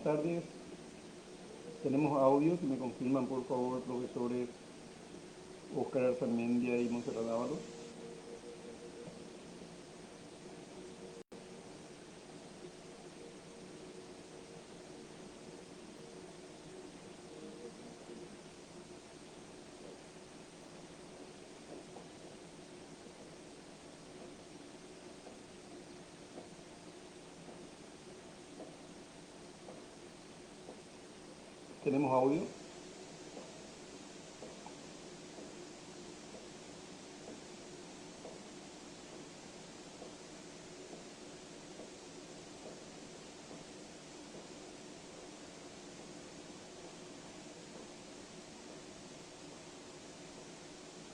tardes. Tenemos audio, si me confirman por favor, profesores Oscar Arzamendia y Monserrat Ábalos. Tenemos audio.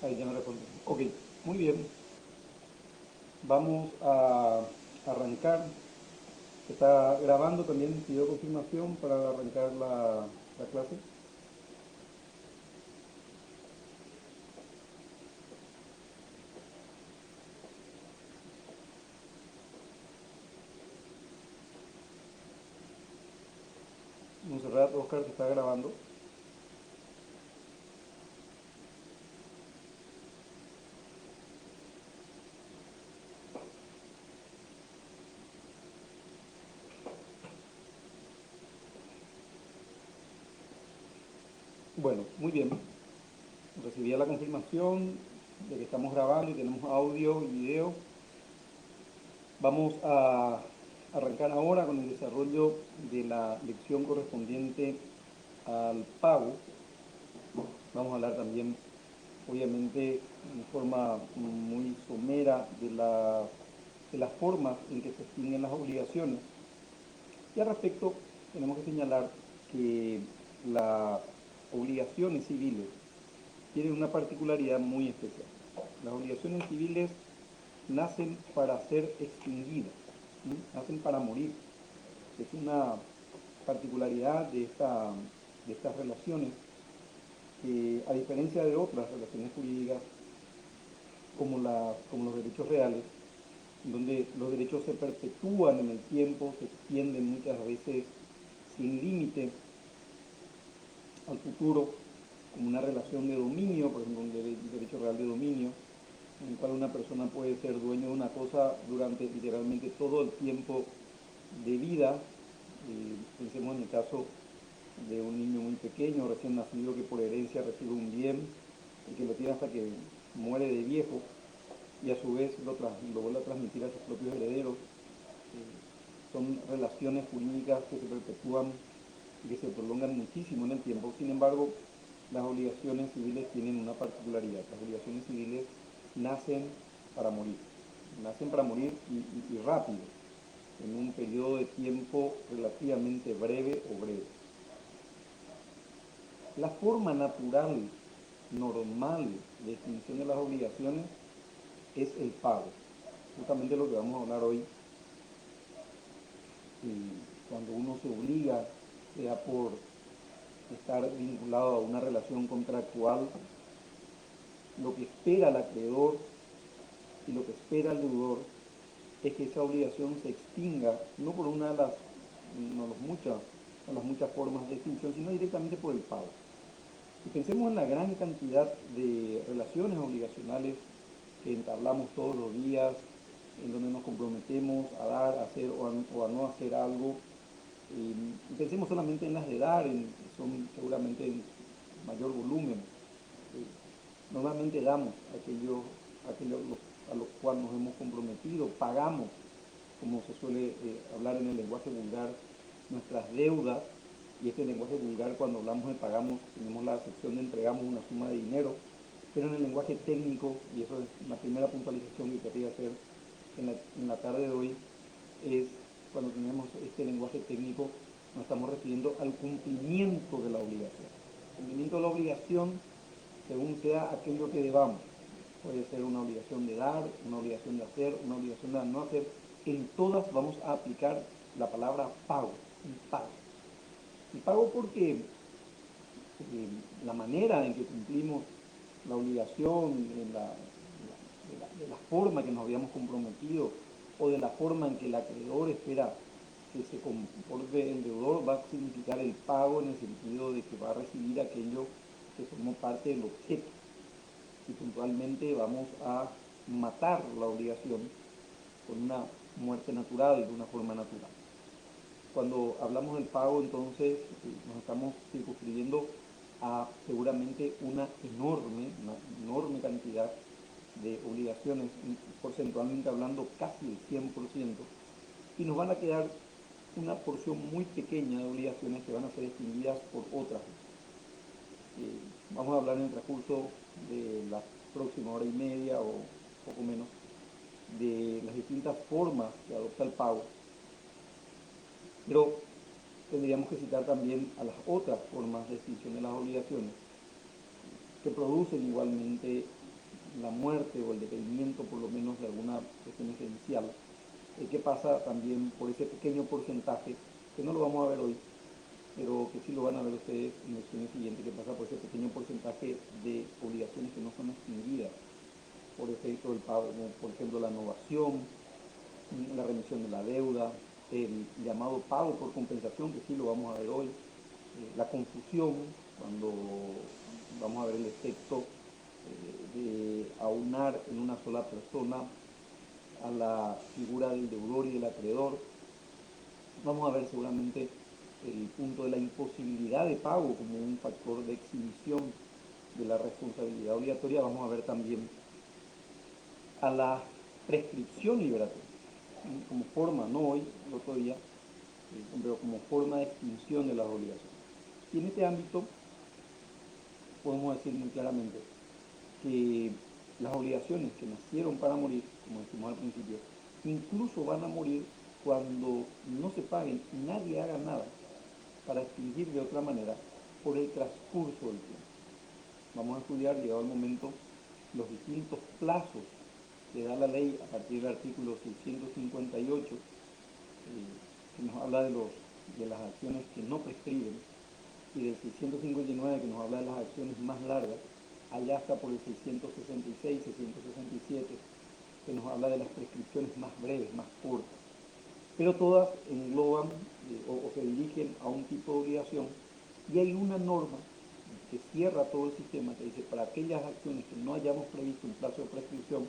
Ahí ya me respondió. Ok, muy bien. Vamos a arrancar. Está grabando también, pidió confirmación para arrancar la clase. Monserrat, Oscar, se está grabando. Bueno, muy bien. Recibía la confirmación de que estamos grabando y tenemos audio y video. Vamos a arrancar ahora con el desarrollo de la lección correspondiente al pago. Vamos a hablar también, obviamente, de forma muy somera de las formas en que se extinguen las obligaciones. Y al respecto, tenemos que señalar que las obligaciones civiles tienen una particularidad muy especial. Las obligaciones civiles nacen para ser extinguidas, ¿sí? Nacen para morir. Es una particularidad de estas relaciones que, a diferencia de otras relaciones jurídicas, como los derechos reales, donde los derechos se perpetúan en el tiempo, se extienden muchas veces sin límite al futuro, como una relación de dominio, por ejemplo, un derecho real de dominio, en el cual una persona puede ser dueño de una cosa durante literalmente todo el tiempo de vida. Pensemos en el caso de un niño muy pequeño, recién nacido, que por herencia recibe un bien y que lo tiene hasta que muere de viejo y a su vez lo vuelve a transmitir a sus propios herederos. Son relaciones jurídicas que se perpetúan y que se prolongan muchísimo en el tiempo. Sin embargo, las obligaciones civiles tienen una particularidad. Las obligaciones civiles nacen para morir. Nacen para morir y rápido, en un periodo de tiempo relativamente breve o breve. La forma natural, normal de extinción de las obligaciones es el pago. Justamente lo que vamos a hablar hoy. Cuando uno se obliga, sea por estar vinculado a una relación contractual, lo que espera el acreedor y lo que espera el deudor es que esa obligación se extinga, no por una de las muchas formas de extinción, sino directamente por el pago. Y pensemos en la gran cantidad de relaciones obligacionales que entablamos todos los días, en donde nos comprometemos a dar, a hacer o a no hacer algo. Y pensemos solamente en las de dar, que son seguramente en mayor volumen. Normalmente damos aquello a lo cual nos hemos comprometido, pagamos, como se suele hablar en el lenguaje vulgar, nuestras deudas. Y este lenguaje vulgar, cuando hablamos de pagamos, tenemos la acepción de entregamos una suma de dinero, pero en el lenguaje técnico, y eso es la primera puntualización que quería hacer en la tarde de hoy, es cuando tenemos este lenguaje técnico, nos estamos refiriendo al cumplimiento de la obligación. El cumplimiento de la obligación, según sea aquello que debamos. Puede ser una obligación de dar, una obligación de hacer, una obligación de no hacer. En todas vamos a aplicar la palabra pago, un pago. Y pago porque la manera en que cumplimos la obligación, de la forma que nos habíamos comprometido o de la forma en que el acreedor espera que se comporte el deudor va a significar el pago en el sentido de que va a recibir aquello que formó parte del objeto. Y puntualmente vamos a matar la obligación con una muerte natural, de una forma natural. Cuando hablamos del pago, entonces nos estamos circunscribiendo a seguramente una enorme cantidad de obligaciones, porcentualmente hablando casi el 100%, y nos van a quedar una porción muy pequeña de obligaciones que van a ser extinguidas por otras. Vamos a hablar en el transcurso de la próxima hora y media o poco menos de las distintas formas que adopta el pago, pero tendríamos que citar también a las otras formas de extinción de las obligaciones que producen igualmente la muerte o el decaimiento por lo menos de alguna cuestión esencial, que pasa también por ese pequeño porcentaje, que no lo vamos a ver hoy, pero que sí lo van a ver ustedes en la lección siguiente, que pasa por ese pequeño porcentaje de obligaciones que no son extinguidas por efecto del pago, como por ejemplo la innovación, la remisión de la deuda, el llamado pago por compensación, que sí lo vamos a ver hoy, la confusión, cuando vamos a ver el efecto de aunar en una sola persona a la figura del deudor y del acreedor. Vamos a ver seguramente el punto de la imposibilidad de pago como un factor de exhibición de la responsabilidad obligatoria. Vamos a ver también a la prescripción liberatoria como forma, no hoy, el otro día, pero como forma de extinción de las obligaciones. Y en este ámbito podemos decir muy claramente que las obligaciones que nacieron para morir, como decimos al principio, incluso van a morir cuando no se paguen y nadie haga nada para extinguir de otra manera por el transcurso del tiempo. Vamos a estudiar, llegado el momento, los distintos plazos que da la ley a partir del artículo 658, que nos habla de las acciones que no prescriben, y del 659, que nos habla de las acciones más largas, allá hasta por el 666, 667, que nos habla de las prescripciones más breves, más cortas. Pero todas engloban o se dirigen a un tipo de obligación, y hay una norma que cierra todo el sistema que dice, para aquellas acciones que no hayamos previsto un plazo de prescripción,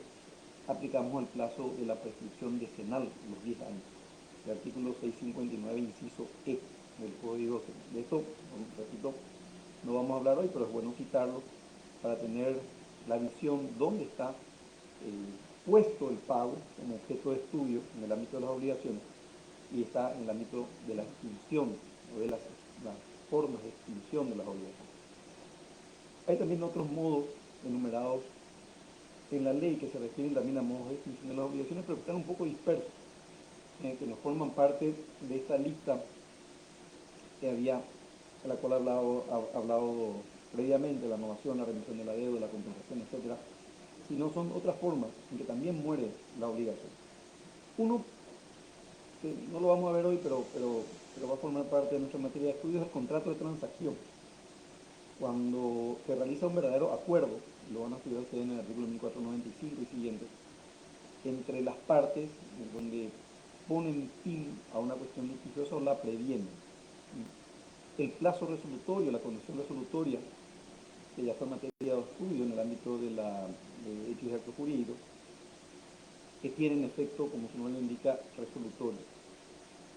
aplicamos el plazo de la prescripción decenal, los 10 años. El artículo 659, inciso E del Código Civil. De esto, repito, no vamos a hablar hoy, pero es bueno citarlo para tener la visión dónde está puesto el pago como objeto de estudio en el ámbito de las obligaciones, y está en el ámbito de la extinción o de las formas de extinción de las obligaciones. Hay también otros modos enumerados en la ley que se refieren también a modos de extinción de las obligaciones, pero que están un poco dispersos, que no forman parte de esta lista que había, de la cual he hablado previamente, la innovación, la remisión de la deuda, la compensación, etcétera, sino son otras formas en que también muere la obligación. Uno, que no lo vamos a ver hoy, pero va a formar parte de nuestra materia de estudio, es el contrato de transacción. Cuando se realiza un verdadero acuerdo, lo van a estudiar ustedes en el artículo 1495 y siguientes, entre las partes, donde ponen fin a una cuestión litigiosa o la previenen. El plazo resolutorio, la condición resolutoria, que ya fue materia de estudio en el ámbito de hechos y actos jurídicos, que tienen efecto, como su nombre lo indica, resolutorio.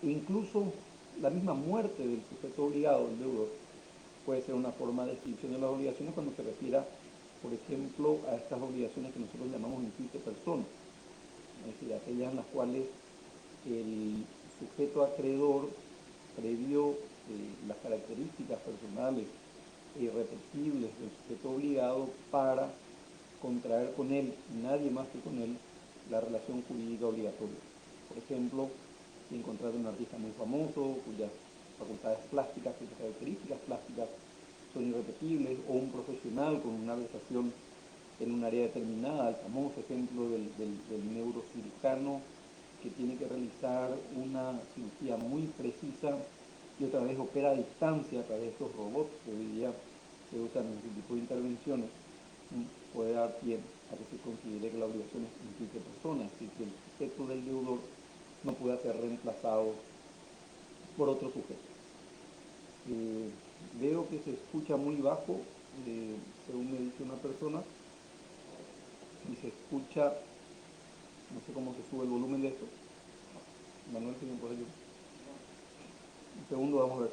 E incluso la misma muerte del sujeto obligado, el deudor, puede ser una forma de extinción de las obligaciones cuando se refiera, por ejemplo, a estas obligaciones que nosotros llamamos in situ personas, es decir, aquellas en las cuales el sujeto acreedor previó las características personales e irrepetibles del sujeto obligado para contraer con él, nadie más que con él, la relación jurídica obligatoria. Por ejemplo, si encontrás un artista muy famoso, cuyas facultades plásticas, cuyas características plásticas son irrepetibles, o un profesional con una versación en un área determinada, el famoso ejemplo del neurocirujano que tiene que realizar una cirugía muy precisa y otra vez opera a distancia a través de estos robots que hoy día se usan en este tipo de intervenciones, puede dar pie a que se considere que la obligación es implique persona, es decir, que el sujeto del deudor no pueda ser reemplazado por otro sujeto. Veo que se escucha muy bajo, según me dice una persona, y se escucha, no sé cómo se sube el volumen de esto. Manuel, si me puede ayudar. Un segundo, vamos a ver.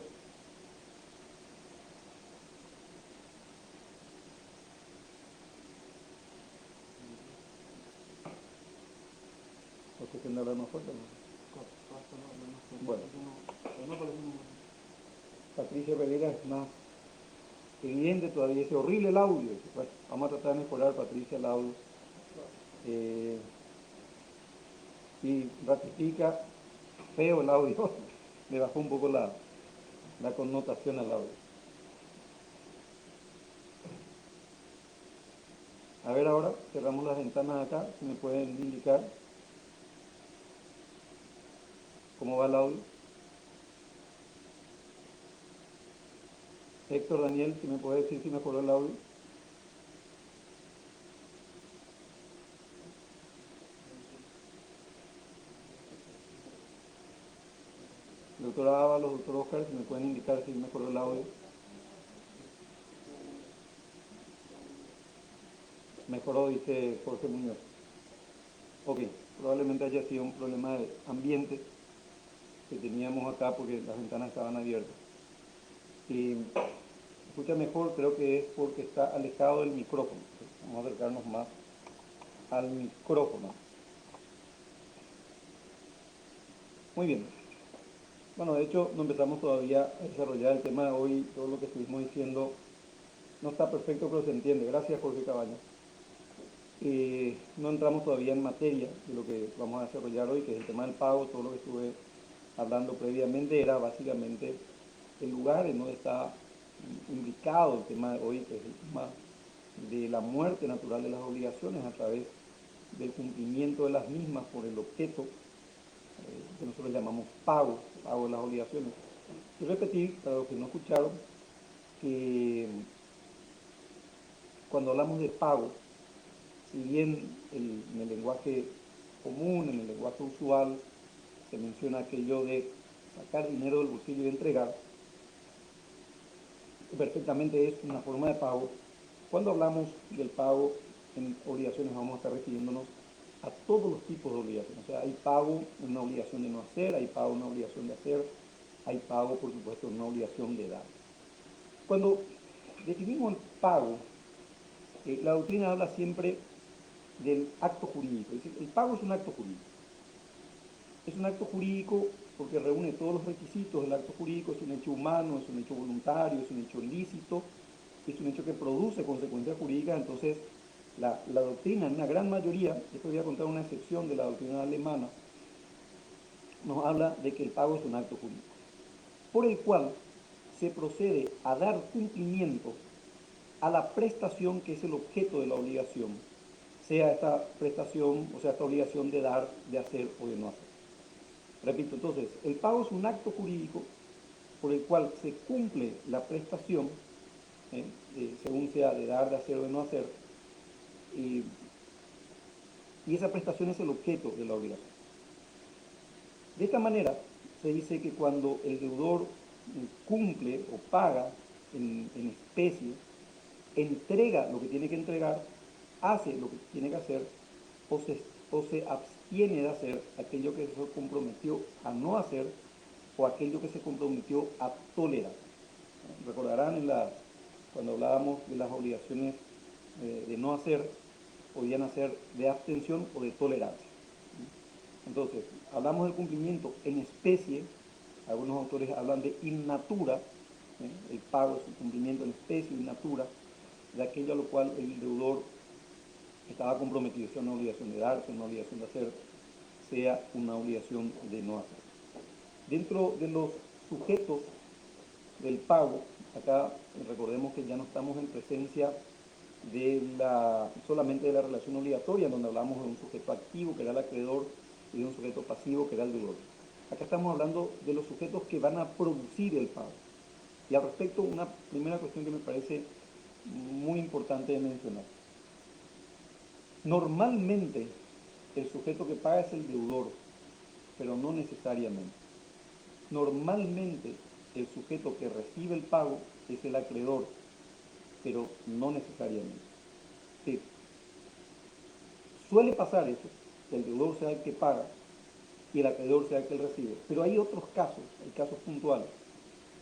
¿O se tiende a hablar más fuerte? Bueno, Patricia Pereira es más evidente todavía, ese horrible el audio. Bueno, vamos a tratar de mejorar, Patricia, el audio. Y ratifica, feo el audio, me bajó un poco la connotación al audio. A ver ahora, cerramos las ventanas acá, si me pueden indicar cómo va el audio. Héctor, Daniel, si me puede decir si mejoró el audio. Doctora Ábalos, doctor Oscar, si me pueden indicar si mejoró el audio. Mejoró, dice Jorge Muñoz. Ok, probablemente haya sido un problema de ambiente que teníamos acá porque las ventanas estaban abiertas. Escucha mejor, creo que es porque está alejado del micrófono. Vamos a acercarnos más al micrófono. Muy bien. Bueno, de hecho, no empezamos todavía a desarrollar el tema de hoy. Todo lo que estuvimos diciendo no está perfecto, pero se entiende. Gracias, Jorge Cabañas. No entramos todavía en materia de lo que vamos a desarrollar hoy, que es el tema del pago. Todo lo que estuve hablando previamente era básicamente el lugar en donde está indicado el tema de hoy, que es el tema de la muerte natural de las obligaciones a través del cumplimiento de las mismas por el objeto que nosotros llamamos pago de las obligaciones. Y repetir, para los que no escucharon, que cuando hablamos de pago, si bien en el lenguaje común, en el lenguaje usual, se menciona aquello de sacar dinero del bolsillo y entregar, que perfectamente es una forma de pago. Cuando hablamos del pago en obligaciones vamos a estar refiriéndonos a todos los tipos de obligaciones. O sea, hay pago en una obligación de no hacer, hay pago en una obligación de hacer, hay pago, por supuesto, en una obligación de dar. Cuando definimos el pago, la doctrina habla siempre del acto jurídico. Es decir, el pago es un acto jurídico. Es un acto jurídico porque reúne todos los requisitos del acto jurídico, es un hecho humano, es un hecho voluntario, es un hecho lícito, es un hecho que produce consecuencias jurídicas. Entonces la doctrina, en una gran mayoría, esto voy a contar una excepción de la doctrina alemana, nos habla de que el pago es un acto jurídico, por el cual se procede a dar cumplimiento a la prestación que es el objeto de la obligación, sea esta prestación, o sea, esta obligación de dar, de hacer o de no hacer. Repito, entonces, el pago es un acto jurídico por el cual se cumple la prestación, según sea de dar, de hacer o de no hacer, y esa prestación es el objeto de la obligación. De esta manera, se dice que cuando el deudor cumple o paga en especie, entrega lo que tiene que entregar, hace lo que tiene que hacer, o se abstiene de hacer aquello que se comprometió a no hacer o aquello que se comprometió a tolerar. Recordarán cuando hablábamos de las obligaciones de no hacer, podían hacer de abstención o de tolerancia. Entonces, hablamos del cumplimiento en especie, algunos autores hablan de in natura, el pago es un cumplimiento en especie, in natura, de aquello a lo cual el deudor estaba comprometido, sea una obligación de dar, sea una obligación de hacer, sea una obligación de no hacer. Dentro de los sujetos del pago, acá recordemos que ya no estamos en presencia solamente de la relación obligatoria, donde hablamos de un sujeto activo, que era el acreedor, y de un sujeto pasivo, que era el deudor. Acá estamos hablando de los sujetos que van a producir el pago. Y al respecto, una primera cuestión que me parece muy importante de mencionar. Normalmente, el sujeto que paga es el deudor, pero no necesariamente. Normalmente el sujeto que recibe el pago es el acreedor, pero no necesariamente. Sí, suele pasar eso, que el deudor sea el que paga y el acreedor sea el que recibe, pero hay otros casos, hay casos puntuales,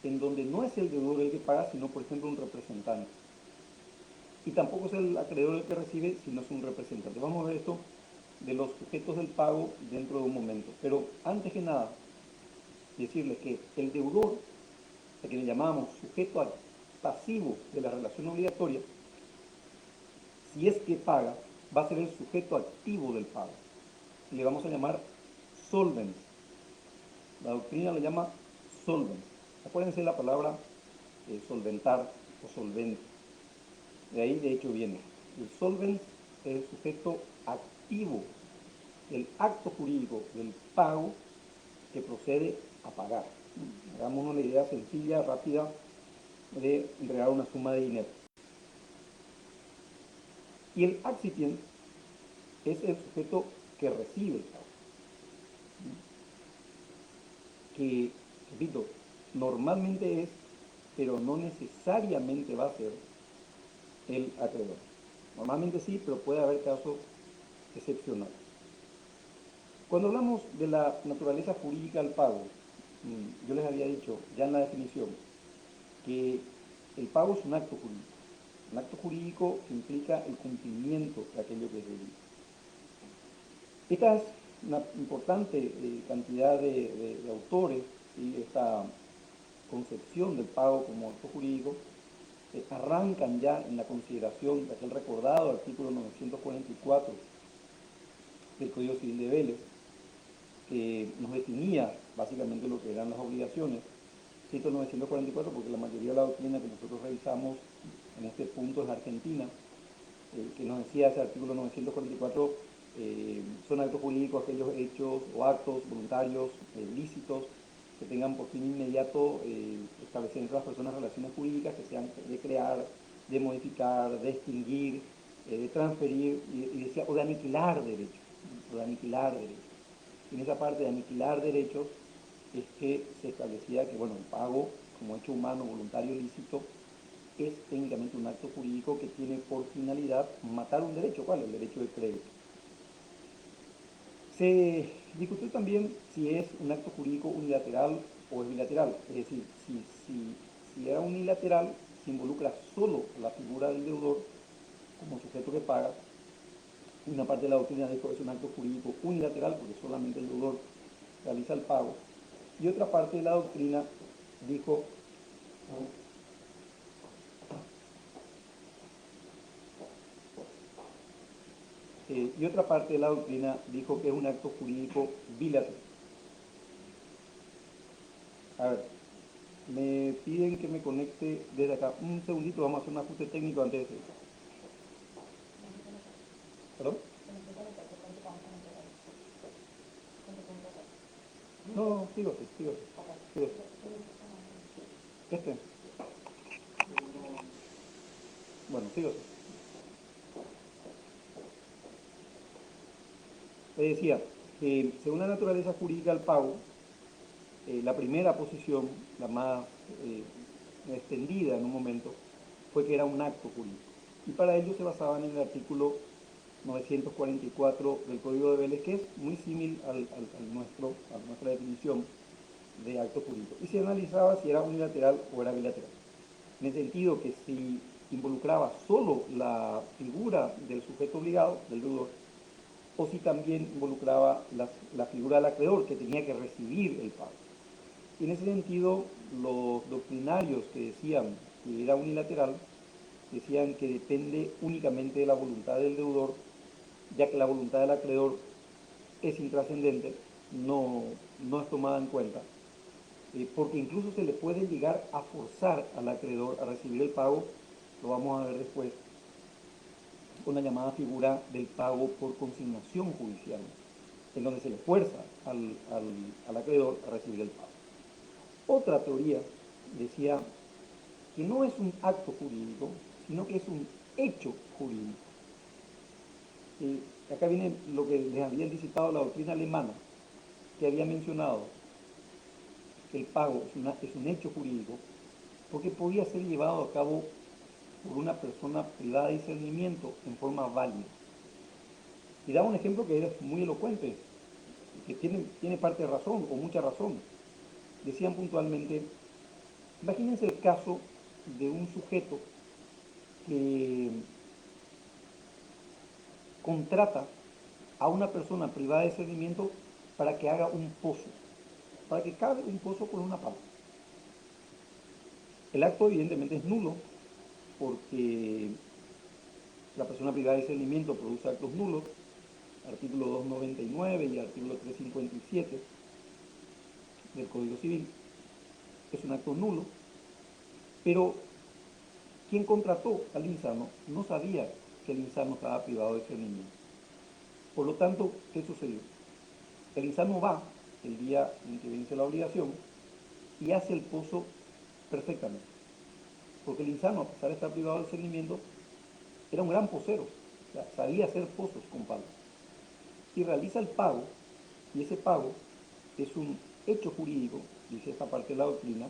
en donde no es el deudor el que paga, sino por ejemplo un representante. Y tampoco es el acreedor el que recibe, sino es un representante. Vamos a ver esto de los sujetos del pago dentro de un momento. Pero antes que nada, decirles que el deudor, a quien le llamamos sujeto pasivo de la relación obligatoria, si es que paga, va a ser el sujeto activo del pago. Y le vamos a llamar solvens. La doctrina lo llama solvens. Acuérdense de la palabra solventar o solvente. De ahí de hecho viene. El solvens es el sujeto activo del acto jurídico del pago que procede a pagar. Hagamos una idea sencilla, rápida, de entregar una suma de dinero. Y el accipient es el sujeto que recibe el pago. Que, repito, normalmente es, pero no necesariamente va a ser el acreedor. Normalmente sí, pero puede haber casos excepcionales. Cuando hablamos de la naturaleza jurídica del pago, yo les había dicho ya en la definición que el pago es un acto jurídico. Un acto jurídico que implica el cumplimiento de aquello que es debido. Esta es una importante cantidad de autores y esta concepción del pago como acto jurídico arrancan ya en la consideración de aquel recordado artículo 944 del Código Civil de Vélez, que nos definía básicamente lo que eran las obligaciones. Cito el 944 porque la mayoría de la doctrina que nosotros revisamos en este punto es argentina, que nos decía ese artículo 944, son actos jurídicos aquellos hechos o actos voluntarios lícitos que tengan por fin inmediato establecer entre las personas relaciones jurídicas que sean de crear, de modificar, de extinguir, de transferir y decía, o de aniquilar derechos, o de aniquilar derechos. En esa parte de aniquilar derechos es que se establecía que, bueno, el pago como hecho humano, voluntario, lícito, es técnicamente un acto jurídico que tiene por finalidad matar un derecho. ¿Cuál? El derecho de crédito. Se discutió también si es un acto jurídico unilateral o es bilateral. Es decir, si era unilateral, se involucra solo la figura del deudor como sujeto que paga. Una parte de la doctrina dijo que es un acto jurídico unilateral porque solamente el deudor realiza el pago. Y otra parte de la doctrina dijo y otra parte de la doctrina dijo que es un acto jurídico bilateral. A ver, me piden que me conecte desde acá. Un segundito, vamos a hacer un ajuste técnico antes de eso. ¿Perdón? No, sigo. Este. Bueno, sigo. Le decía que según la naturaleza jurídica del pago, la primera posición, la más extendida en un momento, fue que era un acto jurídico. Y para ello se basaban en el artículo 944 del Código de Vélez, que es muy similar a nuestra definición de acto jurídico. Y se analizaba si era unilateral o era bilateral. En el sentido que si involucraba solo la figura del sujeto obligado, del deudor, o si también involucraba la figura del acreedor, que tenía que recibir el pago. Y en ese sentido, los doctrinarios que decían que era unilateral, decían que depende únicamente de la voluntad del deudor, ya que la voluntad del acreedor es intrascendente, no es tomada en cuenta, porque incluso se le puede llegar a forzar al acreedor a recibir el pago, lo vamos a ver después, con la llamada figura del pago por consignación judicial, en donde se le fuerza al acreedor a recibir el pago. Otra teoría decía que no es un acto jurídico, sino que es un hecho jurídico. Acá viene lo que les había anticipado la doctrina alemana, que había mencionado el pago es un hecho jurídico porque podía ser llevado a cabo por una persona privada de discernimiento en forma válida. Y daba un ejemplo que era muy elocuente, que tiene parte de razón o mucha razón. Decían puntualmente, imagínense el caso de un sujeto que contrata a una persona privada de discernimiento para que haga un pozo, para que cabe un pozo con una pala. El acto evidentemente es nulo porque la persona privada de discernimiento produce actos nulos, artículo 299 y artículo 357 del Código Civil. Es un acto nulo, pero quien contrató al insano no sabía que el insano estaba privado de discernimiento. Por lo tanto, ¿qué sucedió? El insano va el día en que vence la obligación y hace el pozo perfectamente. Porque el insano, a pesar de estar privado de discernimiento, era un gran posero, o sea, sabía hacer pozos con palos. Y realiza el pago, y ese pago es un hecho jurídico, dice esta parte de la doctrina,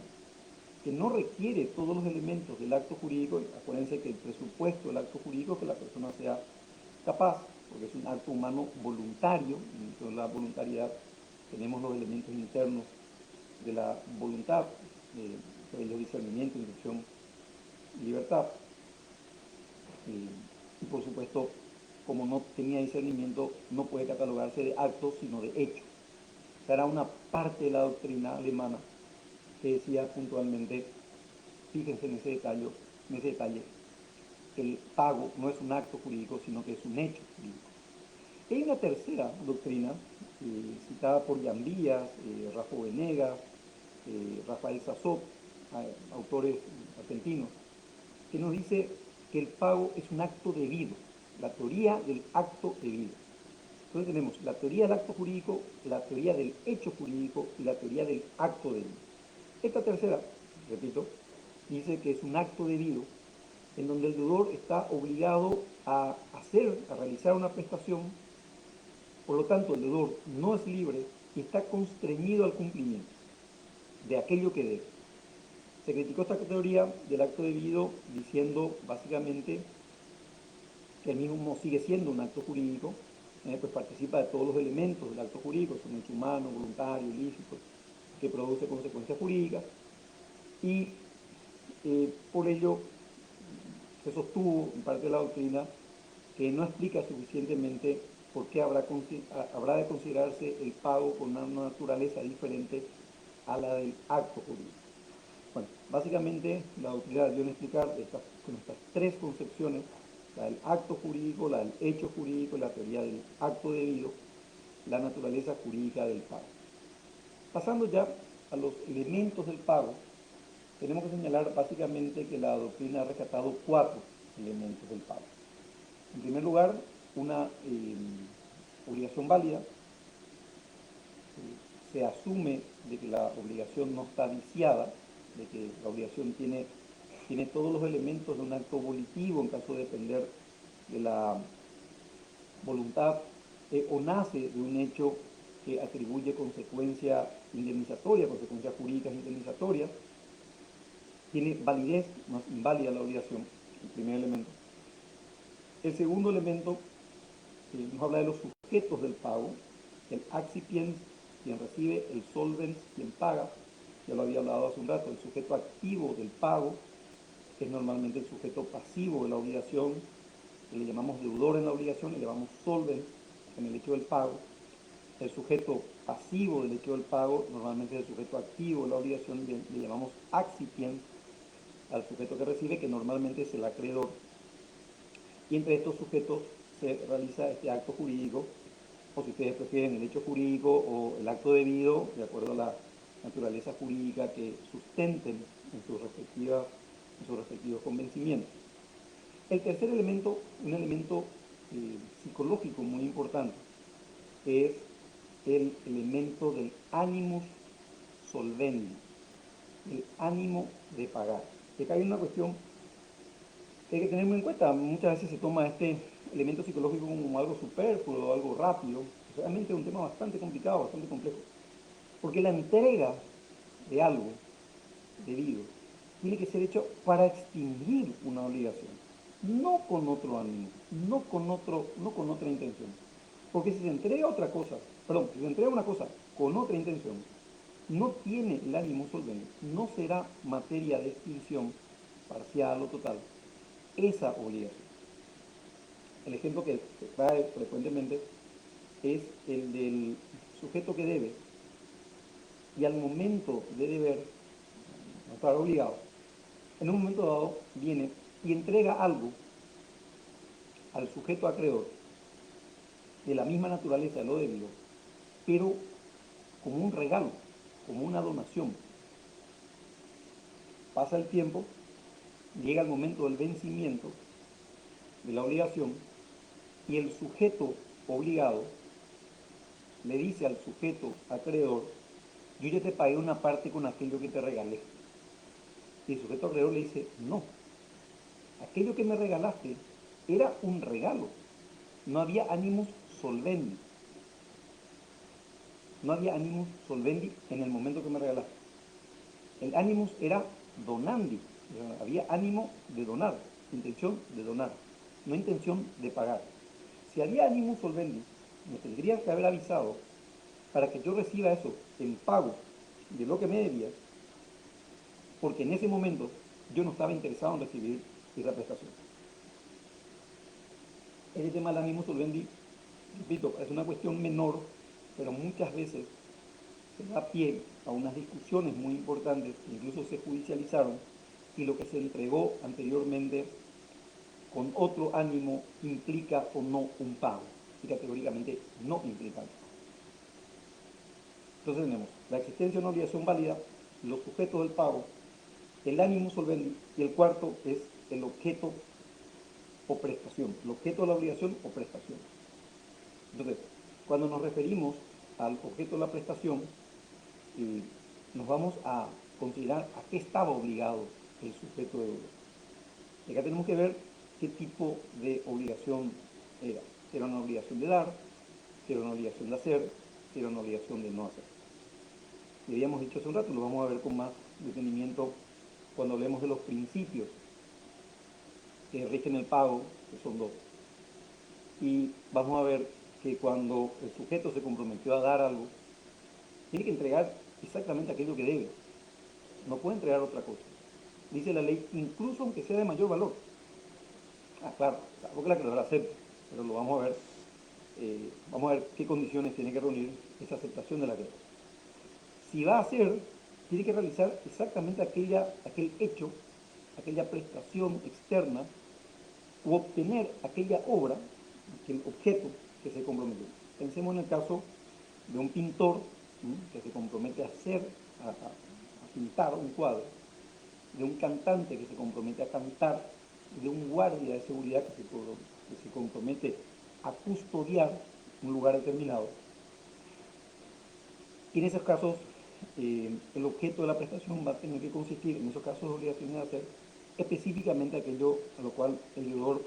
que no requiere todos los elementos del acto jurídico. Acuérdense que el presupuesto del acto jurídico es que la persona sea capaz, porque es un acto humano voluntario, y dentro de la voluntariedad tenemos los elementos internos de la voluntad, el discernimiento, inducción y libertad. Y por supuesto, como no tenía discernimiento, no puede catalogarse de acto, sino de hecho. O sea, era una parte de la doctrina alemana que decía puntualmente, fíjense en ese detalle, el pago no es un acto jurídico, sino que es un hecho jurídico. Y hay una tercera doctrina, citada por Jan Díaz, Rafa Venegas, Rafael Sazot, autores argentinos, que nos dice que el pago es un acto debido, la teoría del acto debido. Entonces tenemos la teoría del acto jurídico, la teoría del hecho jurídico y la teoría del acto debido. Esta tercera, repito, dice que es un acto debido en donde el deudor está obligado a realizar una prestación, por lo tanto el deudor no es libre y está constreñido al cumplimiento de aquello que debe. Se criticó esta teoría del acto debido diciendo básicamente que el mismo sigue siendo un acto jurídico, pues participa de todos los elementos del acto jurídico, es un hecho humano, voluntario, ilícito, que produce consecuencias jurídicas, y por ello se sostuvo en parte de la doctrina que no explica suficientemente por qué habrá de considerarse el pago con una naturaleza diferente a la del acto jurídico. Bueno, básicamente la doctrina dio a explicar con estas tres concepciones, la del acto jurídico, la del hecho jurídico y la teoría del acto debido, la naturaleza jurídica del pago. Pasando ya a los elementos del pago, tenemos que señalar básicamente que la doctrina ha rescatado cuatro elementos del pago. En primer lugar, una obligación válida. Se asume de que la obligación no está viciada, de que la obligación tiene todos los elementos de un acto volitivo en caso de depender de la voluntad o nace de un hecho que atribuye consecuencia indemnizatoria, consecuencias jurídicas indemnizatorias. Tiene validez, no es inválida la obligación, el primer elemento. El segundo elemento nos habla de los sujetos del pago, el accipiens, quien recibe, el solvens, quien paga, ya lo había hablado hace un rato, el sujeto activo del pago, que es normalmente el sujeto pasivo de la obligación, que le llamamos deudor en la obligación, le llamamos solvens en el hecho del pago. El sujeto pasivo del hecho del pago, normalmente es el sujeto activo de la obligación, le llamamos accipiens al sujeto que recibe, que normalmente es el acreedor. Y entre estos sujetos se realiza este acto jurídico, o si ustedes prefieren el hecho jurídico o el acto debido, de acuerdo a la naturaleza jurídica que sustenten en sus respectivos convencimientos. El tercer elemento, un elemento psicológico muy importante, es el elemento del animus solvendi, el ánimo de pagar. Y acá hay una cuestión que hay que tener muy en cuenta. Muchas veces se toma este elemento psicológico como algo superfluo, algo rápido. Realmente es un tema bastante complicado, bastante complejo. Porque la entrega de algo debido tiene que ser hecho para extinguir una obligación, no con otro ánimo, no con otra intención. Porque si se entrega otra cosa, perdón, si se entrega una cosa con otra intención, no tiene el ánimo solvente, no será materia de extinción parcial o total esa obligación. El ejemplo que se trae frecuentemente es el del sujeto que debe y al momento de deber, no estar obligado, en un momento dado viene y entrega algo al sujeto acreedor de la misma naturaleza de lo debido, pero como un regalo, como una donación. Pasa el tiempo, llega el momento del vencimiento de la obligación y el sujeto obligado le dice al sujeto acreedor, yo ya te pagué una parte con aquello que te regalé. Y el sujeto acreedor le dice, no, aquello que me regalaste era un regalo, no había animus solvendi, no había animus solvendi en el momento que me regalaste. El animus era donandi, había ánimo de donar, intención de donar, no intención de pagar. Si había animus solvendi, me tendrías que haber avisado para que yo reciba eso en pago de lo que me debía, porque en ese momento yo no estaba interesado en recibir esa prestación. Ese tema del animus solvendi, repito, es una cuestión menor, pero muchas veces se da pie a unas discusiones muy importantes que incluso se judicializaron y lo que se entregó anteriormente con otro ánimo implica o no un pago y categóricamente no implica un pago. Entonces tenemos la existencia de una obligación válida, los sujetos del pago, el ánimo solvendi y el cuarto es el objeto o prestación, el objeto de la obligación o prestación. Entonces, cuando nos referimos al objeto de la prestación, nos vamos a considerar a qué estaba obligado el sujeto de deuda. Y acá tenemos que ver qué tipo de obligación era. Si era una obligación de dar, si era una obligación de hacer, si era una obligación de no hacer. Y habíamos dicho hace un rato, lo vamos a ver con más detenimiento cuando hablemos de los principios que rigen el pago, que son dos. Y vamos a ver que cuando el sujeto se comprometió a dar algo, tiene que entregar exactamente aquello que debe. No puede entregar otra cosa. Dice la ley, incluso aunque sea de mayor valor. Ah, claro, claro que la acreedora acepte, pero lo vamos a ver qué condiciones tiene que reunir esa aceptación de la acreedora. Si va a hacer, tiene que realizar exactamente aquel hecho, aquella prestación externa, u obtener aquella obra, aquel objeto que se comprometió. Pensemos en el caso de un pintor que se compromete a pintar un cuadro, de un cantante que se compromete a cantar, de un guardia de seguridad que se compromete a custodiar un lugar determinado. Y en esos casos, el objeto de la prestación va a tener que consistir, en esos casos de obligaciones, de hacer específicamente aquello a lo cual el deudor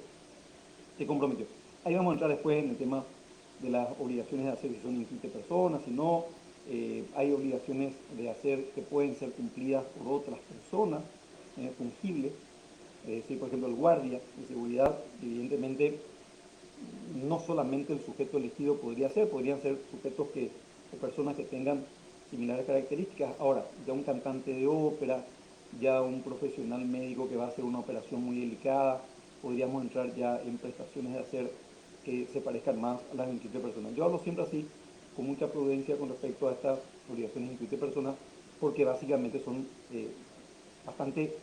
se comprometió. Ahí vamos a entrar después en el tema de las obligaciones de hacer, si son inscritas personas, si no, hay obligaciones de hacer que pueden ser cumplidas por otras personas, fungibles, es decir, por ejemplo, el guardia de seguridad, evidentemente, no solamente el sujeto elegido podrían ser sujetos o personas que tengan similares características. Ahora, ya un cantante de ópera, ya un profesional médico que va a hacer una operación muy delicada, podríamos entrar ya en prestaciones de hacer que se parezcan más a las 27 personas. Yo hablo siempre así, con mucha prudencia con respecto a estas obligaciones de 27 personas, porque básicamente son bastante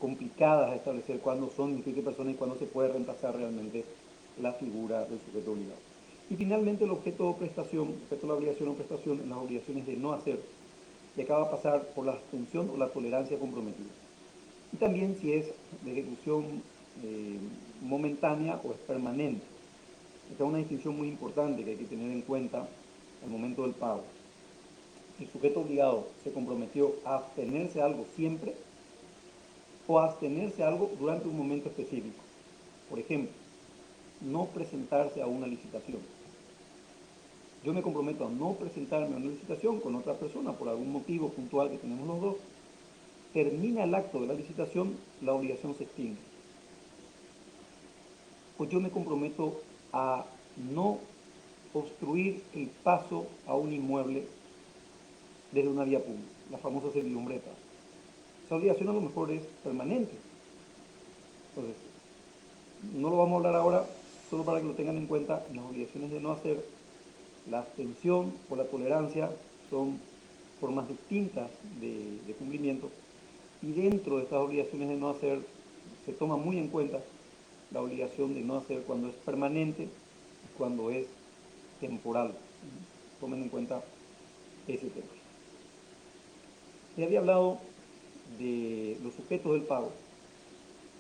complicadas de establecer cuándo son 27 personas y cuándo se puede reemplazar realmente la figura del sujeto obligado. Y finalmente el objeto de prestación, objeto de la obligación o prestación en las obligaciones de no hacer, que acaba de pasar por la abstención o la tolerancia comprometida. Y también si es de ejecución momentánea o es permanente. Esta es una distinción muy importante que hay que tener en cuenta al momento del pago. El sujeto obligado se comprometió a abstenerse a algo siempre o a abstenerse a algo durante un momento específico. Por ejemplo, no presentarse a una licitación. yo me comprometo a no presentarme a una licitación con otra persona por algún motivo puntual que tenemos los dos, termina el acto de la licitación, la obligación se extingue. Pues yo me comprometo a no obstruir el paso a un inmueble desde una vía pública, la famosa servidumbre de paso. Esa obligación a lo mejor es permanente. Entonces, no lo vamos a hablar ahora, solo para que lo tengan en cuenta. Las obligaciones de no hacer, la abstención o la tolerancia son formas distintas de cumplimiento, y dentro de estas obligaciones de no hacer se toma muy en cuenta la obligación de no hacer cuando es permanente y cuando es temporal. Tomen en cuenta ese tema. Ya había hablado de los sujetos del pago.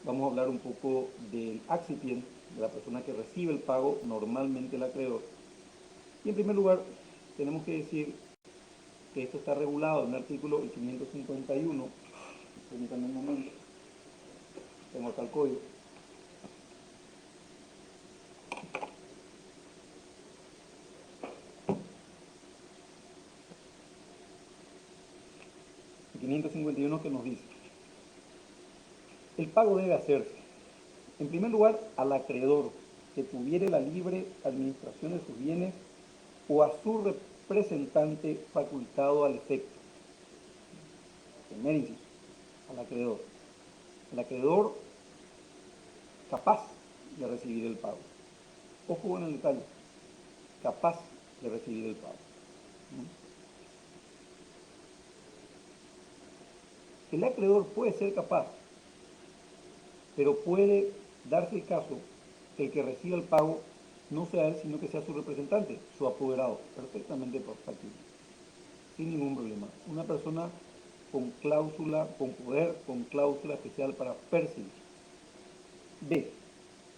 Vamos a hablar un poco del accipient, de la persona que recibe el pago, normalmente el acreedor. Y en primer lugar, tenemos que decir que esto está regulado en el artículo 551. Permítanme un momento. Tengo acá el código. El 551 que nos dice: el pago debe hacerse, en primer lugar, al acreedor que tuviere la libre administración de sus bienes o a su representante facultado al efecto. Primer inciso, al acreedor. El acreedor capaz de recibir el pago. Ojo con el detalle, capaz de recibir el pago. El acreedor puede ser capaz, pero puede darse el caso que el que reciba el pago no sea él, sino que sea su representante, su apoderado, perfectamente factible, sin ningún problema. Una persona con cláusula, con poder, con cláusula especial para percibir. B.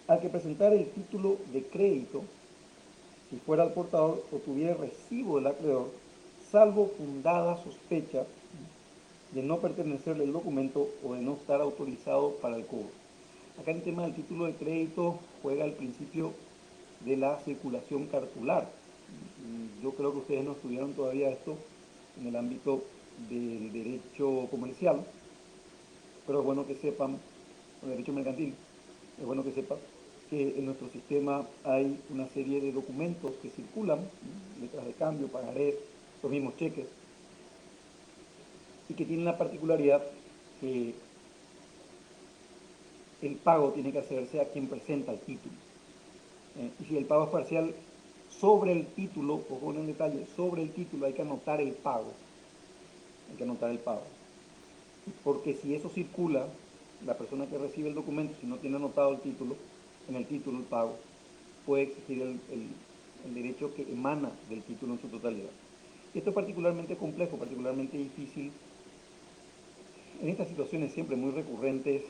Al que presentara el título de crédito, si fuera el portador o tuviera recibo del acreedor, salvo fundada sospecha de no pertenecerle el documento o de no estar autorizado para el cobro. Acá en el tema del título de crédito juega el principio de la circulación cartular. Yo creo que ustedes no estudiaron todavía esto en el ámbito del derecho comercial, pero es bueno que sepan, el derecho mercantil, es bueno que sepan que en nuestro sistema hay una serie de documentos que circulan, letras de cambio, pagarés, los mismos cheques, y que tienen la particularidad que el pago tiene que hacerse a quien presenta el título. Y si el pago es parcial, sobre el título, ojo con el detalle, sobre el título hay que anotar el pago. Hay que anotar el pago. Porque si eso circula, la persona que recibe el documento, si no tiene anotado el título, en el título el pago, puede exigir el derecho que emana del título en su totalidad. Esto es particularmente complejo, particularmente difícil en estas situaciones siempre muy recurrentes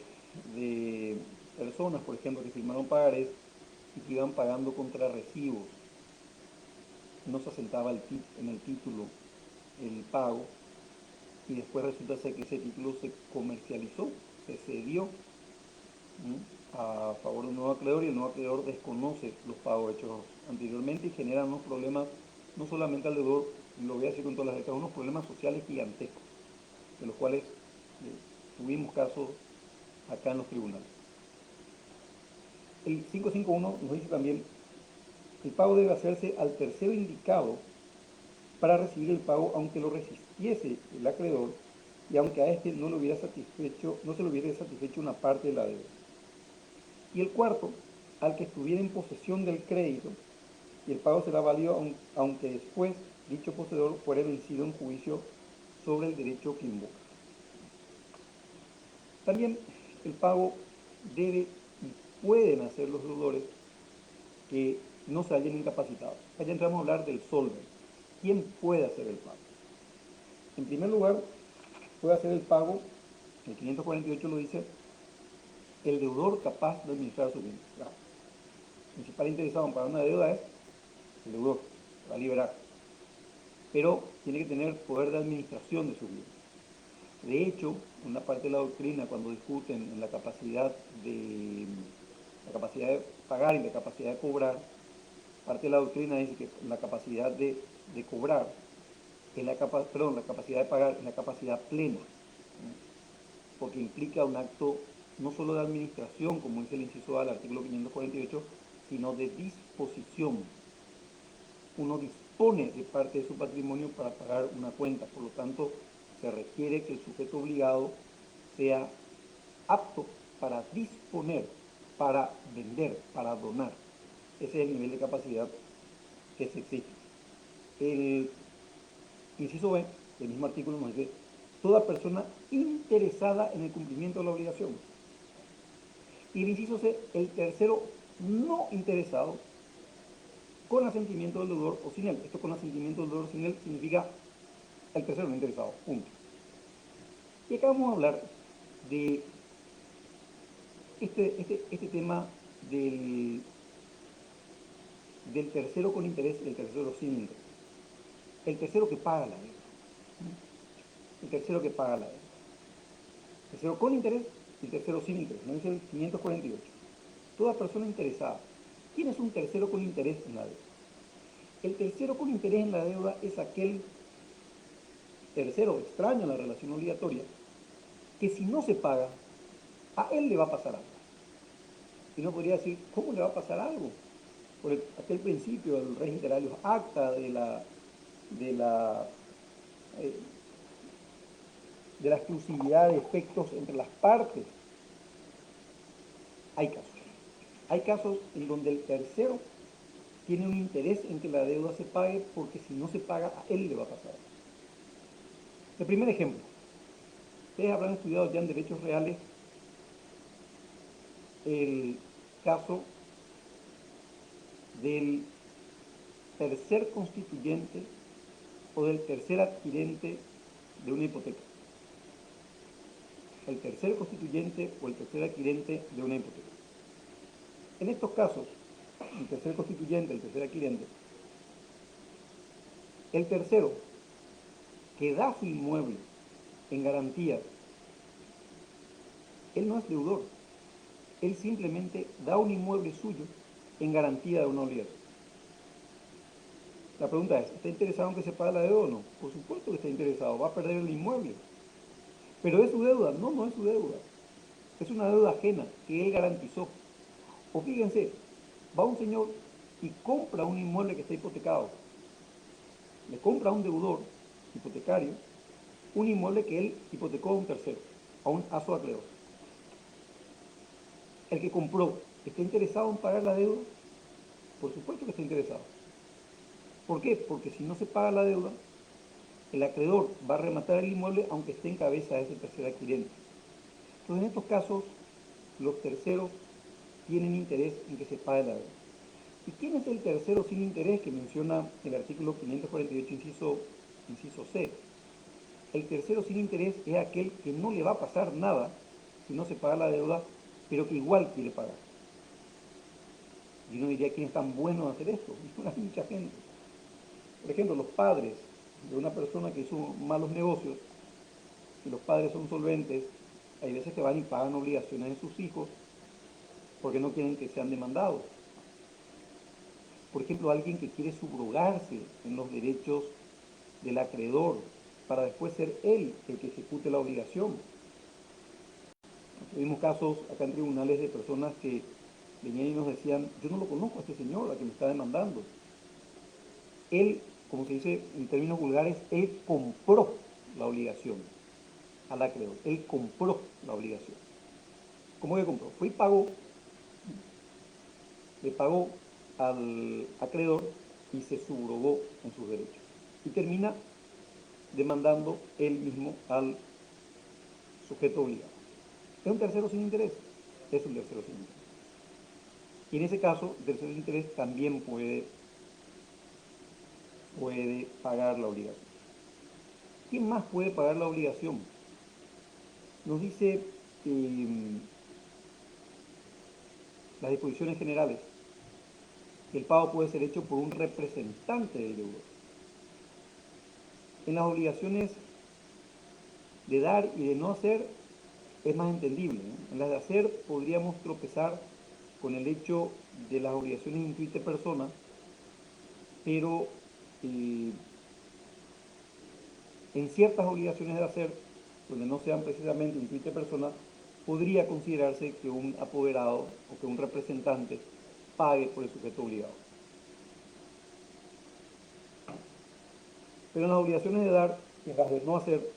de personas, por ejemplo, que firmaron pagarés y que iban pagando contra recibos. No se asentaba en el título el pago y después resulta ser que ese título se comercializó, se cedió a favor de un nuevo acreedor, y el nuevo acreedor desconoce los pagos hechos anteriormente y genera unos problemas, no solamente al deudor, lo voy a decir con todas las letras, unos problemas sociales gigantescos, de los cuales tuvimos casos acá en los tribunales. El 551 nos dice también: el pago debe hacerse al tercero indicado para recibir el pago, aunque lo resistiese el acreedor y aunque a este no se le hubiera satisfecho una parte de la deuda. Y el cuarto, al que estuviera en posesión del crédito, y el pago será válido aunque después dicho poseedor fuera vencido en juicio sobre el derecho que invoca. También el pago debe y pueden hacer los deudores que no se hallen incapacitados. Allá entramos a hablar del solvent. ¿Quién puede hacer el pago? En primer lugar, puede hacer el pago, el 548 lo dice, el deudor capaz de administrar sus bienes. Claro. El principal interesado en pagar una deuda es el deudor, va a liberar, pero tiene que tener poder de administración de sus bienes. De hecho, una parte de la doctrina, cuando discuten en la capacidad de pagar y la capacidad de cobrar, parte de la doctrina dice que la capacidad de cobrar, es la capacidad de pagar es la capacidad plena, ¿no? Porque implica un acto no solo de administración, como dice el inciso A del artículo 548, sino de disposición. Uno dispone de parte de su patrimonio para pagar una cuenta, por lo tanto, se requiere que el sujeto obligado sea apto para disponer, para vender, para donar. Ese es el nivel de capacidad que se exige. El inciso B del mismo artículo nos dice: toda persona interesada en el cumplimiento de la obligación. Y el inciso C, el tercero no interesado, con asentimiento del deudor o sin él. Esto con asentimiento del deudor o sin él significa el tercero no interesado, punto. Y acá vamos a hablar de este tema del tercero con interés y el tercero sin interés. El tercero que paga la deuda. El tercero que paga la deuda. El tercero con interés y el tercero sin interés. Nos dice el 548. Toda persona interesada. ¿Quién es un tercero con interés en la deuda? El tercero con interés en la deuda es aquel tercero extraño en la relación obligatoria que si no se paga, a él le va a pasar algo. Y uno podría decir, ¿cómo le va a pasar algo? Por aquel principio del res inter alios acta, de eh, la exclusividad de efectos entre las partes. Hay casos. Hay casos en donde el tercero tiene un interés en que la deuda se pague porque si no se paga, a él le va a pasar. El primer ejemplo. Ustedes habrán estudiado ya en derechos reales el caso del tercer constituyente o del tercer adquirente de una hipoteca. El tercer constituyente o el tercer adquirente de una hipoteca. En estos casos, el tercer constituyente, el tercer adquirente, el tercero que da su inmueble en garantía, él no es deudor, él simplemente da un inmueble suyo en garantía de una obligación. La pregunta es, ¿está interesado en que se pague la deuda o no? Por supuesto que está interesado, va a perder el inmueble. ¿Pero es su deuda? No, no es su deuda. Es una deuda ajena que él garantizó. O fíjense, va un señor y compra un inmueble que está hipotecado. Le compra a un deudor hipotecario un inmueble que él hipotecó a un tercero, a su acreedor. El que compró, ¿está interesado en pagar la deuda? Por supuesto que está interesado. ¿Por qué? Porque si no se paga la deuda, el acreedor va a rematar el inmueble aunque esté en cabeza de ese tercer adquirente. Entonces, en estos casos, los terceros tienen interés en que se pague la deuda. ¿Y quién es el tercero sin interés que menciona el artículo 548, inciso C? El tercero sin interés es aquel que no le va a pasar nada si no se paga la deuda, pero que igual quiere pagar. Y uno diría, ¿quién es tan bueno de hacer esto? Hay mucha gente. Por ejemplo, los padres de una persona que hizo malos negocios, y los padres son solventes, hay veces que van y pagan obligaciones de sus hijos porque no quieren que sean demandados. Por ejemplo, alguien que quiere subrogarse en los derechos del acreedor para después ser él el que ejecute la obligación. Tuvimos casos acá en tribunales de personas que venían y nos decían, yo no lo conozco a este señor, a que me está demandando. Él, como se dice en términos vulgares, él compró la obligación al acreedor. Él compró la obligación. ¿Cómo que compró? Fue y pagó, le pagó al acreedor y se subrogó en sus derechos. Y termina demandando él mismo al sujeto obligado. ¿Es un tercero sin interés? Es un tercero sin interés. Y en ese caso, el tercero sin interés también puede pagar la obligación. ¿Quién más puede pagar la obligación? Nos dice las disposiciones generales que el pago puede ser hecho por un representante del deudor. En las obligaciones de dar y de no hacer es más entendible, ¿no? En las de hacer podríamos tropezar con el hecho de las obligaciones intuite persona, pero en ciertas obligaciones de hacer, donde no sean precisamente intuite persona, podría considerarse que un apoderado o que un representante pague por el sujeto obligado. Pero en las obligaciones de dar y en las de no hacer,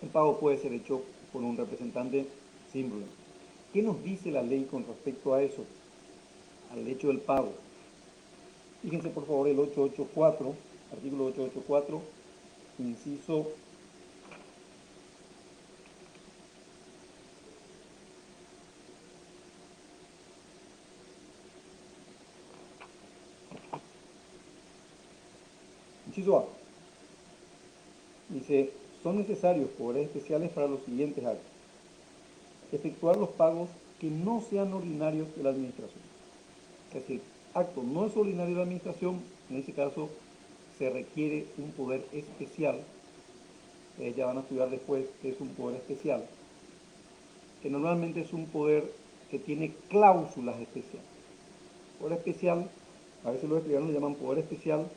el pago puede ser hecho por un representante sin problema. ¿Qué nos dice la ley con respecto a eso? Al hecho del pago. Fíjense por favor el 884, artículo 884, inciso Inciso A. Dice, son necesarios poderes especiales para los siguientes actos. Efectuar los pagos que no sean ordinarios de la administración. Es decir, acto no es ordinario de la administración, en ese caso se requiere un poder especial. Ya van a estudiar después que es un poder especial, que normalmente es un poder que tiene cláusulas especiales. Poder especial, a veces los estudiantes lo llaman poder especial,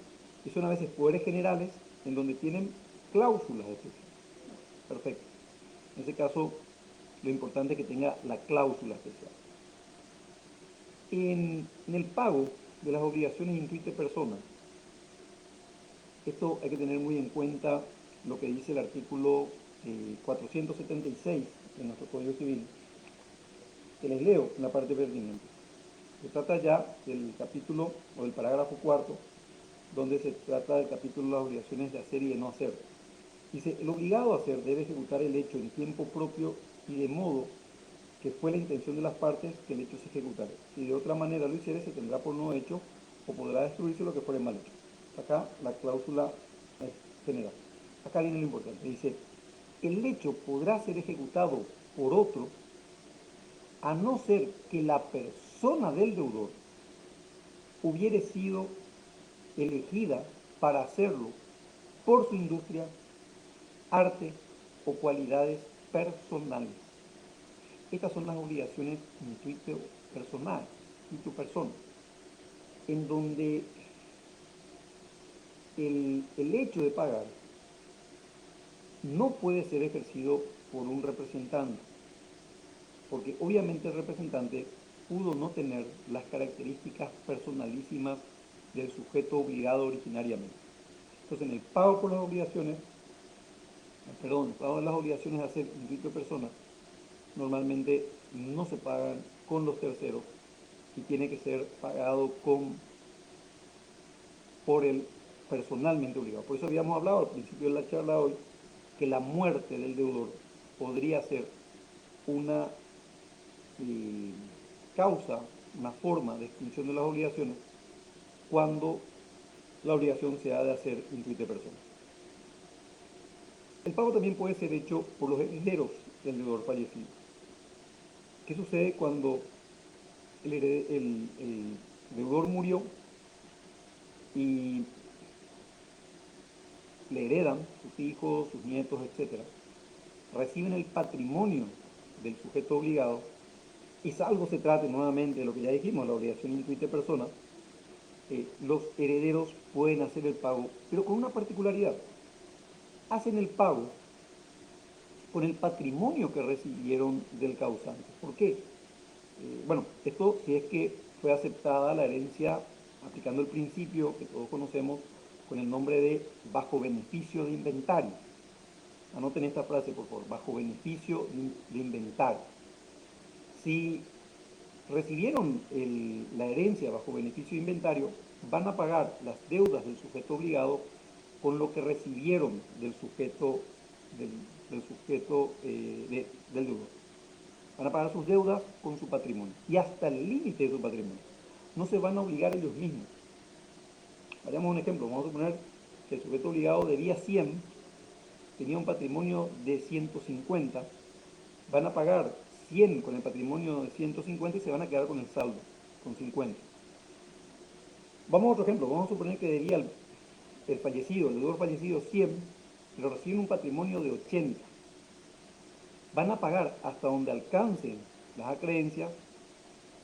y son a veces poderes generales en donde tienen cláusulas especiales. Perfecto. En ese caso, lo importante es que tenga la cláusula especial. En el pago de las obligaciones intuite persona, esto hay que tener muy en cuenta lo que dice el artículo 476 de nuestro Código Civil, que les leo en la parte pertinente. Se trata ya del capítulo o del parágrafo cuarto, donde se trata del capítulo de las obligaciones de hacer y de no hacer. Dice, el obligado a hacer debe ejecutar el hecho en tiempo propio y de modo que fue la intención de las partes que el hecho se ejecutara. Si de otra manera lo hiciere, se tendrá por no hecho o podrá destruirse lo que fuere mal hecho. Acá la cláusula es general. Acá viene lo importante. Dice, el hecho podrá ser ejecutado por otro a no ser que la persona del deudor hubiere sido elegida para hacerlo por su industria, arte o cualidades personales. Estas son las obligaciones intuito personal, intuito persona, en donde el hecho de pagar no puede ser ejercido por un representante, porque obviamente el representante pudo no tener las características personalísimas del sujeto obligado originariamente. Entonces, en el pago por las obligaciones, el pago de las obligaciones de hacer intuito persona, normalmente no se pagan con los terceros y tiene que ser pagado por el personalmente obligado. Por eso habíamos hablado al principio de la charla hoy que la muerte del deudor podría ser una causa, una forma de extinción de las obligaciones cuando la obligación se ha de hacer intuite persona. El pago también puede ser hecho por los herederos del deudor fallecido. ¿Qué sucede cuando el deudor murió y le heredan sus hijos, sus nietos, etcétera? Reciben el patrimonio del sujeto obligado y salvo se trate nuevamente de lo que ya dijimos, la obligación intuite persona, los herederos pueden hacer el pago, pero con una particularidad. Hacen el pago con el patrimonio que recibieron del causante. ¿Por qué? Bueno, esto si es que fue aceptada la herencia aplicando el principio que todos conocemos con el nombre de bajo beneficio de inventario. Anoten esta frase, por favor, bajo beneficio de inventario. Si recibieron la herencia bajo beneficio de inventario, van a pagar las deudas del sujeto obligado con lo que recibieron del sujeto del deudor. Van a pagar sus deudas con su patrimonio y hasta el límite de su patrimonio. No se van a obligar ellos mismos. Vayamos a un ejemplo. Vamos a suponer que el sujeto obligado debía 100, tenía un patrimonio de 150, van a pagar 100 con el patrimonio de 150 y se van a quedar con el saldo, con 50. Vamos a otro ejemplo. Vamos a suponer que debía el fallecido, el deudor fallecido 100, pero reciben un patrimonio de 80. Van a pagar hasta donde alcancen las acreencias,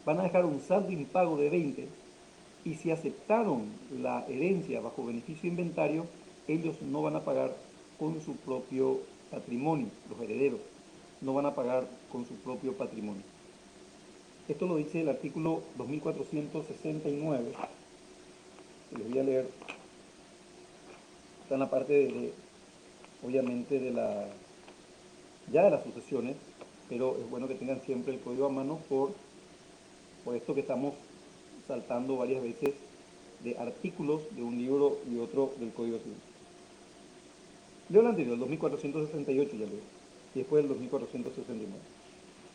van a dejar un saldo impago de 20 Y si aceptaron la herencia bajo beneficio de inventario, ellos no van a pagar con su propio patrimonio, los herederos no van a pagar con su propio patrimonio. Esto lo dice el artículo 2469, que les voy a leer. Está en la parte obviamente, ya de las sucesiones, pero es bueno que tengan siempre el código a mano por esto que estamos saltando varias veces de artículos de un libro y otro del Código Civil. Leo el anterior, el 2468 ya leo, y después el 2469.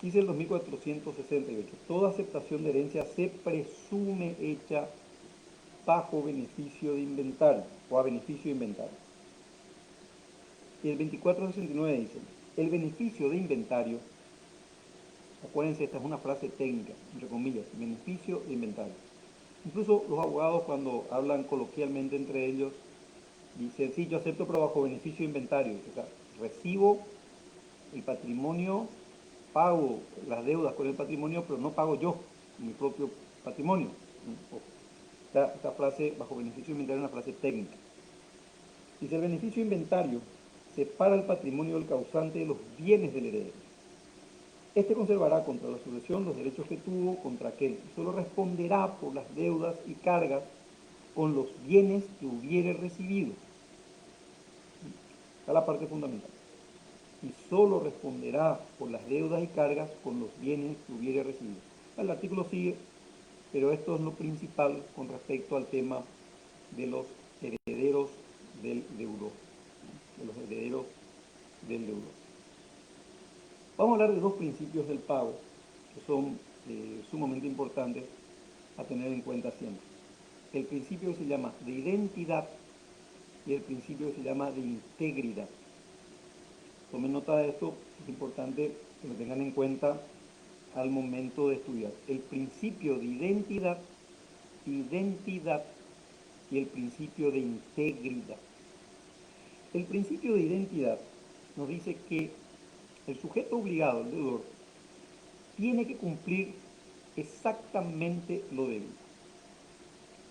Dice el 2468, toda aceptación de herencia se presume hecha bajo beneficio de inventario o a beneficio de inventario. Y el 2469 dice, el beneficio de inventario, acuérdense, esta es una frase técnica, entre comillas, beneficio de inventario. Incluso los abogados cuando hablan coloquialmente entre ellos, dicen, sí, yo acepto pero bajo beneficio de inventario. O sea, recibo el patrimonio, pago las deudas con el patrimonio, pero no pago yo mi propio patrimonio. Esta frase, bajo beneficio de inventario, es una frase técnica. Dice, el beneficio de inventario separa el patrimonio del causante de los bienes del heredero. Este conservará contra la sucesión los derechos que tuvo contra aquel y solo responderá por las deudas y cargas con los bienes que hubiere recibido. Esta es la parte fundamental. Y solo responderá por las deudas y cargas con los bienes que hubiere recibido. El artículo sigue, pero esto es lo principal con respecto al tema de los herederos del deudor. De los herederos del deudor. Vamos a hablar de dos principios del pago que son sumamente importantes a tener en cuenta siempre. El principio que se llama de identidad y el principio que se llama de integridad. Tomen nota de esto, es importante que lo tengan en cuenta al momento de estudiar. El principio de identidad y el principio de integridad. El principio de identidad nos dice que el sujeto obligado, el deudor, tiene que cumplir exactamente lo debido.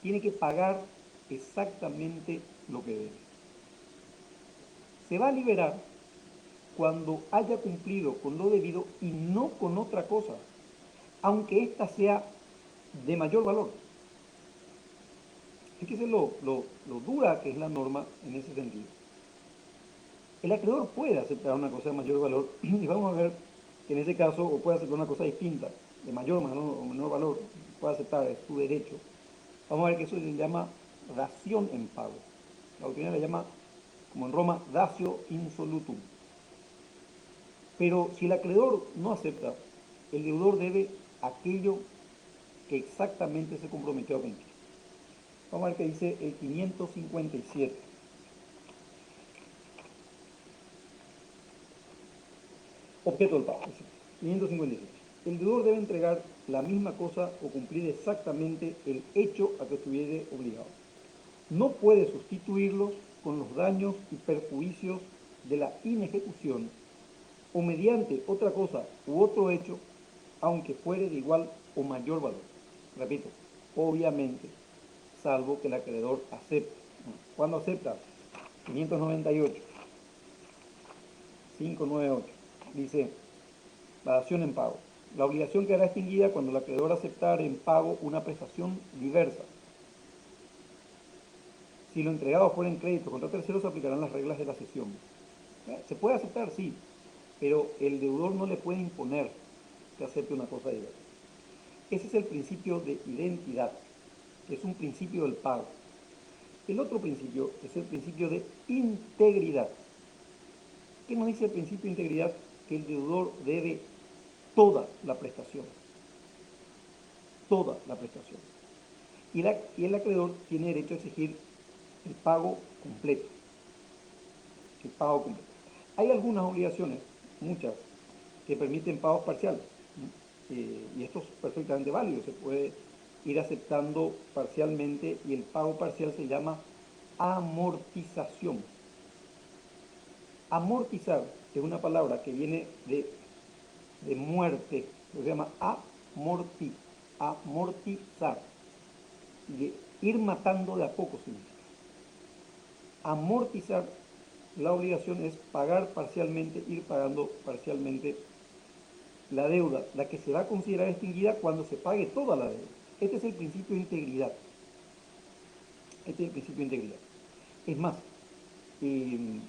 Tiene que pagar exactamente lo que debe. Se va a liberar cuando haya cumplido con lo debido y no con otra cosa, aunque ésta sea de mayor valor. Fíjese lo dura que es la norma en ese sentido. El acreedor puede aceptar una cosa de mayor valor y vamos a ver que en ese caso o puede aceptar una cosa distinta, de mayor o menor valor, puede aceptar, es su derecho. Vamos a ver que eso se llama dación en pago. La doctrina le llama, como en Roma, datio insolutum. Pero si el acreedor no acepta, el deudor debe aquello que exactamente se comprometió a cumplir. Vamos a ver qué dice el 557. Objeto del pago. 557. El deudor debe entregar la misma cosa o cumplir exactamente el hecho a que estuviere obligado. No puede sustituirlos con los daños y perjuicios de la inejecución o mediante otra cosa u otro hecho, aunque fuere de igual o mayor valor. Repito, obviamente, salvo que el acreedor acepte. ¿Cuándo acepta? 598. 598. Dice, la dación en pago. La obligación quedará extinguida cuando el acreedor aceptar en pago una prestación diversa. Si lo entregado fuera en crédito contra terceros, se aplicarán las reglas de la cesión. Se puede aceptar, sí, pero el deudor no le puede imponer que acepte una cosa diversa. Ese es el principio de identidad, que es un principio del pago. El otro principio es el principio de integridad. ¿Qué nos dice el principio de integridad? Que el deudor debe toda la prestación. Toda la prestación. Y el acreedor tiene derecho a exigir el pago completo. El pago completo. Hay algunas obligaciones, muchas, que permiten pagos parciales. Y esto es perfectamente válido. Se puede ir aceptando parcialmente y el pago parcial se llama amortización. Amortizar es una palabra que viene de muerte, se llama amortizar. ir matando de a poco significa. Amortizar la obligación es pagar parcialmente, ir pagando parcialmente la deuda, la que se va a considerar extinguida cuando se pague toda la deuda. Este es el principio de integridad. Este es el principio de integridad. Es más, eh,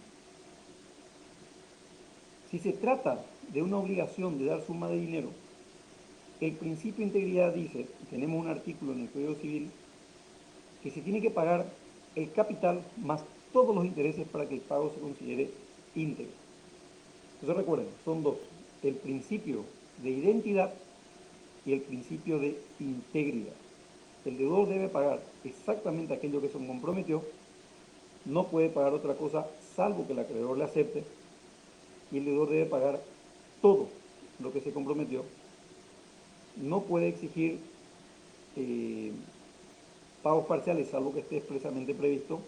si se trata de una obligación de dar suma de dinero, el principio de integridad dice, tenemos un artículo en el Código Civil, que se tiene que pagar el capital más todos los intereses para que el pago se considere íntegro. Entonces recuerden, son dos, el principio de identidad y el principio de integridad. El deudor debe pagar exactamente aquello que se comprometió, no puede pagar otra cosa salvo que el acreedor le acepte, y el deudor debe pagar todo lo que se comprometió. No puede exigir pagos parciales salvo que esté expresamente previsto.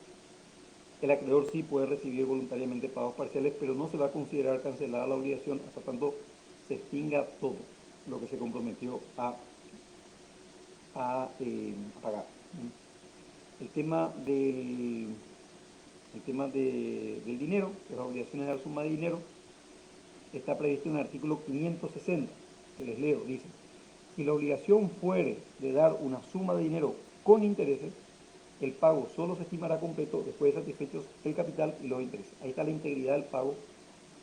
El acreedor sí puede recibir voluntariamente pagos parciales, pero no se va a considerar cancelada la obligación hasta tanto se extinga todo lo que se comprometió a pagar. El tema del dinero, de las obligaciones de dar suma de dinero, está previsto en el artículo 560, que les leo, dice: si la obligación fuere de dar una suma de dinero con intereses, el pago solo se estimará completo después de satisfechos el capital y los intereses. Ahí está la integridad del pago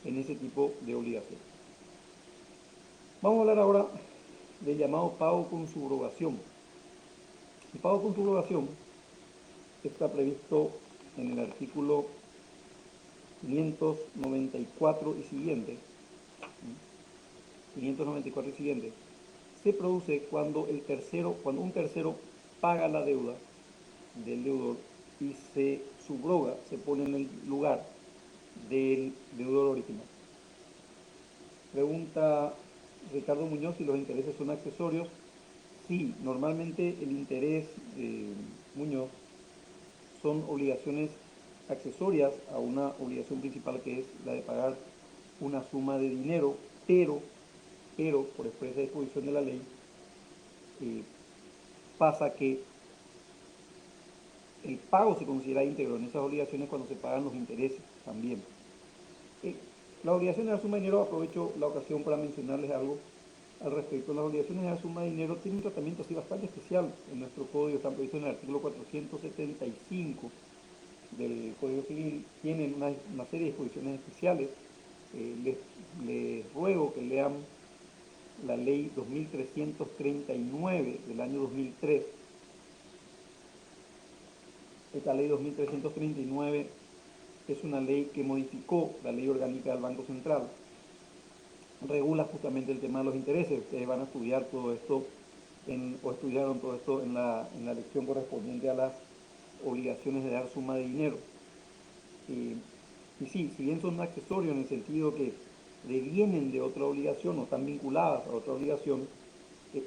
en ese tipo de obligación. Vamos a hablar ahora del llamado pago con subrogación. El pago con subrogación está previsto en el artículo 594 y siguiente. 594 y siguiente. Se produce cuando un tercero paga la deuda del deudor y se subroga, se pone en el lugar del deudor original. Pregunta Ricardo Muñoz si los intereses son accesorios. Sí, normalmente el interés, Muñoz, son obligaciones accesorias a una obligación principal, que es la de pagar una suma de dinero, pero por expresa disposición de la ley, pasa que el pago se considera íntegro en esas obligaciones cuando se pagan los intereses también. La obligación de la suma de dinero, aprovecho la ocasión para mencionarles algo al respecto. Las obligaciones de la suma de dinero tienen un tratamiento así bastante especial en nuestro código, están previstos en el artículo 475 del Código Civil, tienen una serie de disposiciones especiales. Les ruego que lean la ley 2339 del año 2003. Esta ley 2339 es una ley que modificó la ley orgánica del Banco Central. Regula justamente el tema de los intereses. Ustedes van a estudiar todo esto, o estudiaron todo esto en la lección correspondiente a las obligaciones de dar suma de dinero. Y sí, si bien son accesorios en el sentido que devienen de otra obligación o están vinculadas a otra obligación,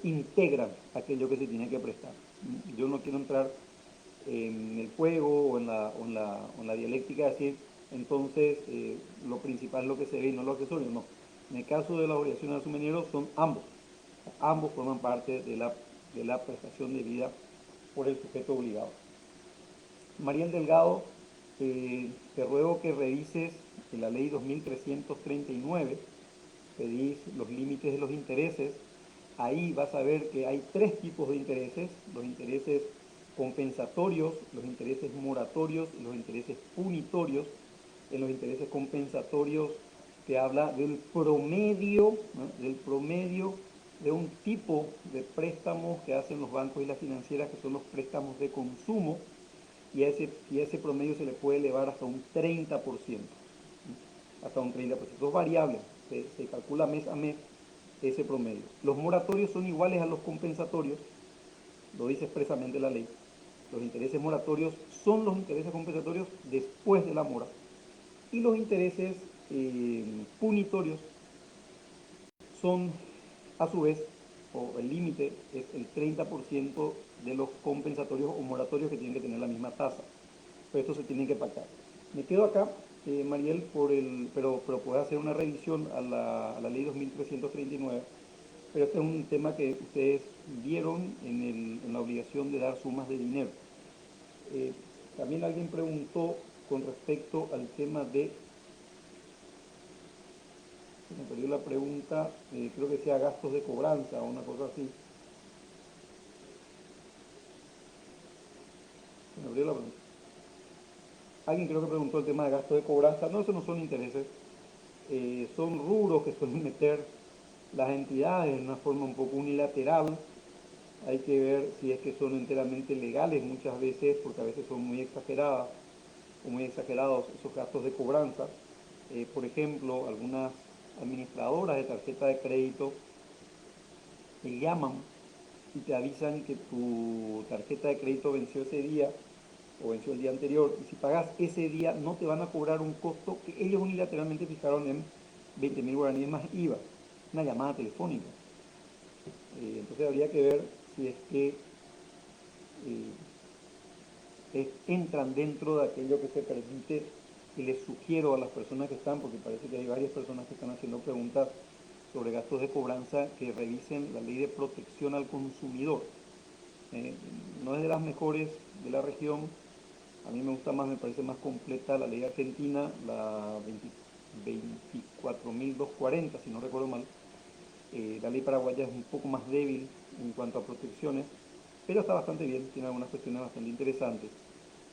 integran aquello que se tiene que prestar. Yo no quiero entrar en el juego o en la dialéctica de decir, entonces lo principal es lo que se ve y no lo accesorio. No. En el caso de las obligaciones de suma de dinero son ambos. Ambos forman parte de la prestación debida por el sujeto obligado. Mariel Delgado, te ruego que revises en la ley 2339, pedís los límites de los intereses. Ahí vas a ver que hay tres tipos de intereses: los intereses compensatorios, los intereses moratorios y los intereses punitorios. En los intereses compensatorios te habla del promedio, ¿no?, del promedio de un tipo de préstamos que hacen los bancos y las financieras, que son los préstamos de consumo, y a ese promedio se le puede elevar hasta un 30%. Hasta un 30%. Dos variables, se calcula mes a mes ese promedio. Los moratorios son iguales a los compensatorios, lo dice expresamente la ley. Los intereses moratorios son los intereses compensatorios después de la mora. Y los intereses punitorios son, a su vez, o el límite es el 30% de los compensatorios o moratorios, que tienen que tener la misma tasa. Pero esto se tiene que pactar. Me quedo acá, Mariel, pero puedo hacer una revisión a la ley 2339 pero este es un tema que ustedes vieron en la obligación de dar sumas de dinero. Eh, También alguien preguntó con respecto al tema de, se me perdió la pregunta, creo que sea gastos de cobranza o una cosa así. Se me perdió la pregunta. Alguien creo que preguntó el tema de gastos de cobranza. No, eso no son intereses. Son rubros que suelen meter las entidades de una forma un poco unilateral. Hay que ver si es que son enteramente legales muchas veces, porque a veces son muy exageradas o muy exagerados esos gastos de cobranza. Por ejemplo, algunas administradoras de tarjeta de crédito te llaman y te avisan que tu tarjeta de crédito venció ese día o venció el día anterior, y si pagas ese día no te van a cobrar un costo que ellos unilateralmente fijaron en 20.000 guaraníes más IVA, una llamada telefónica. Entonces habría que ver si es que eh, entran dentro de aquello que se permite, y les sugiero a las personas que están, porque parece que hay varias personas que están haciendo preguntas sobre gastos de cobranza, que revisen la ley de protección al consumidor. Eh, no es de las mejores de la región. A mí me gusta más, me parece más completa la ley argentina, la 24.240, si no recuerdo mal. La ley paraguaya es un poco más débil en cuanto a protecciones, pero está bastante bien, tiene algunas cuestiones bastante interesantes.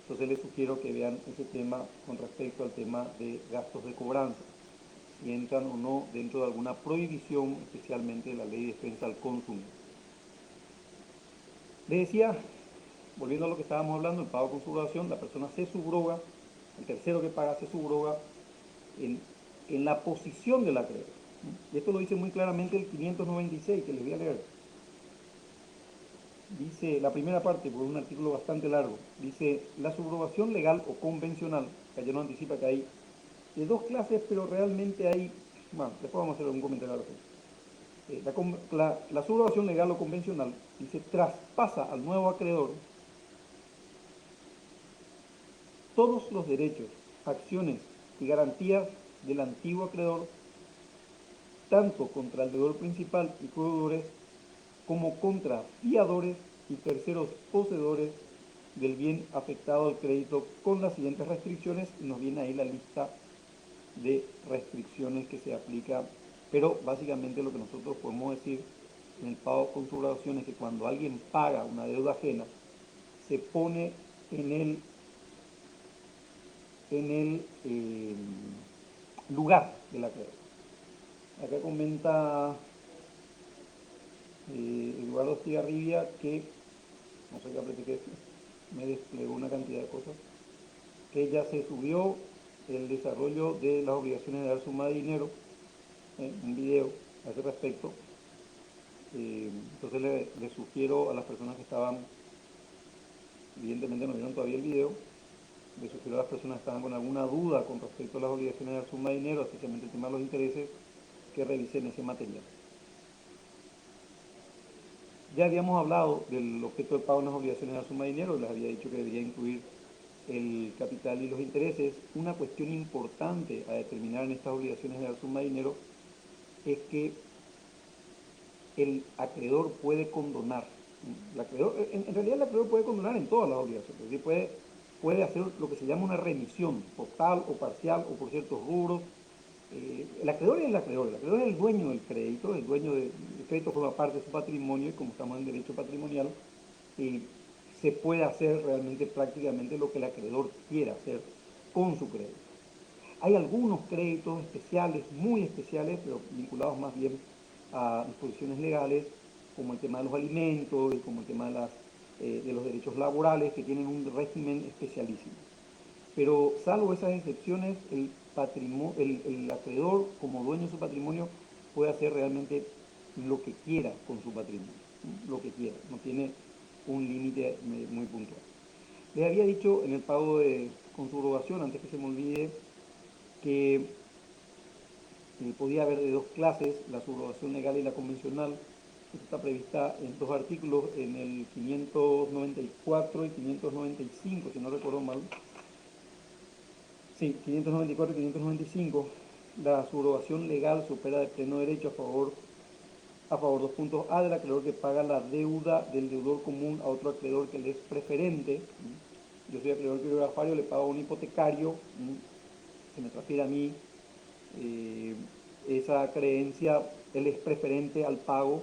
Entonces les sugiero que vean ese tema con respecto al tema de gastos de cobranza, si entran o no dentro de alguna prohibición, especialmente de la ley de defensa al consumo. Les decía, volviendo a lo que estábamos hablando, el pago con subrogación, la persona se subroga, el tercero que paga se subroga en, en la posición del acreedor. Y esto lo dice muy claramente el 596, que les voy a leer. Dice, la primera parte, por un artículo bastante largo, dice, la subrogación legal o convencional, que ayer nos anticipa que hay de dos clases, pero realmente hay, bueno, después vamos a hacer un comentario al respecto. La subrogación legal o convencional, dice, traspasa al nuevo acreedor todos los derechos, acciones y garantías del antiguo acreedor, tanto contra el deudor principal y codeudores, como contra fiadores y terceros poseedores del bien afectado al crédito, con las siguientes restricciones, y nos viene ahí la lista de restricciones que se aplica, pero básicamente lo que nosotros podemos decir en el pago con subrogación es que cuando alguien paga una deuda ajena, se pone en el lugar del acreedor. Acá comenta Eduardo Estigarribia que, no sé qué apreté, que me desplegó una cantidad de cosas, que ya se subió el desarrollo de las obligaciones de dar suma de dinero, un video a ese respecto. Entonces le sugiero a las personas que estaban, evidentemente no vieron todavía el video, le sugiero a las personas que estaban con alguna duda con respecto a las obligaciones de dar suma de dinero, especialmente el tema de los intereses, que revisen ese material. Ya habíamos hablado del objeto de pago en las obligaciones de la suma de dinero, les había dicho que debería incluir el capital y los intereses. Una cuestión importante a determinar en estas obligaciones de la suma de dinero es que el acreedor puede condonar. En realidad el acreedor puede condonar en todas las obligaciones, es decir, puede hacer lo que se llama una remisión total o parcial o por ciertos rubros. El acreedor es el acreedor es el dueño del crédito, el dueño del crédito forma parte de su patrimonio, y como estamos en derecho patrimonial, se puede hacer realmente prácticamente lo que el acreedor quiera hacer con su crédito. Hay algunos créditos especiales, muy especiales, pero vinculados más bien a disposiciones legales, como el tema de los alimentos y como el tema de los derechos laborales, que tienen un régimen especialísimo. Pero salvo esas excepciones, el acreedor, como dueño de su patrimonio, puede hacer realmente lo que quiera con su patrimonio, lo que quiera, no tiene un límite muy puntual. Les había dicho en el pago con subrogación, antes que se me olvide, que podía haber de dos clases, la subrogación legal y la convencional. Esto está prevista en dos artículos, en el 594 y 595, si no recuerdo mal. Sí, 594 y 595. La subrogación legal supera de pleno derecho a favor, 2 puntos A, del acreedor que paga la deuda del deudor común a otro acreedor que le es preferente. Yo soy acreedor quirografario, le pago a un hipotecario, se me transfiere a mí esa creencia, él es preferente al pago.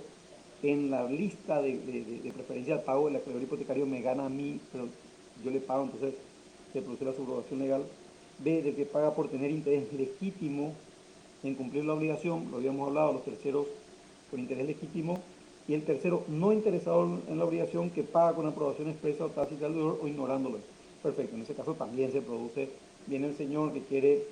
En la lista de preferencia al pago, el acreedor hipotecario me gana a mí, pero yo le pago, entonces se produce la subrogación legal. B, del que paga por tener interés legítimo en cumplir la obligación, lo habíamos hablado, los terceros con interés legítimo, y el tercero no interesado en la obligación que paga con aprobación expresa o tácita del deudor o ignorándolo. Perfecto, en ese caso también se produce, viene el señor que quiere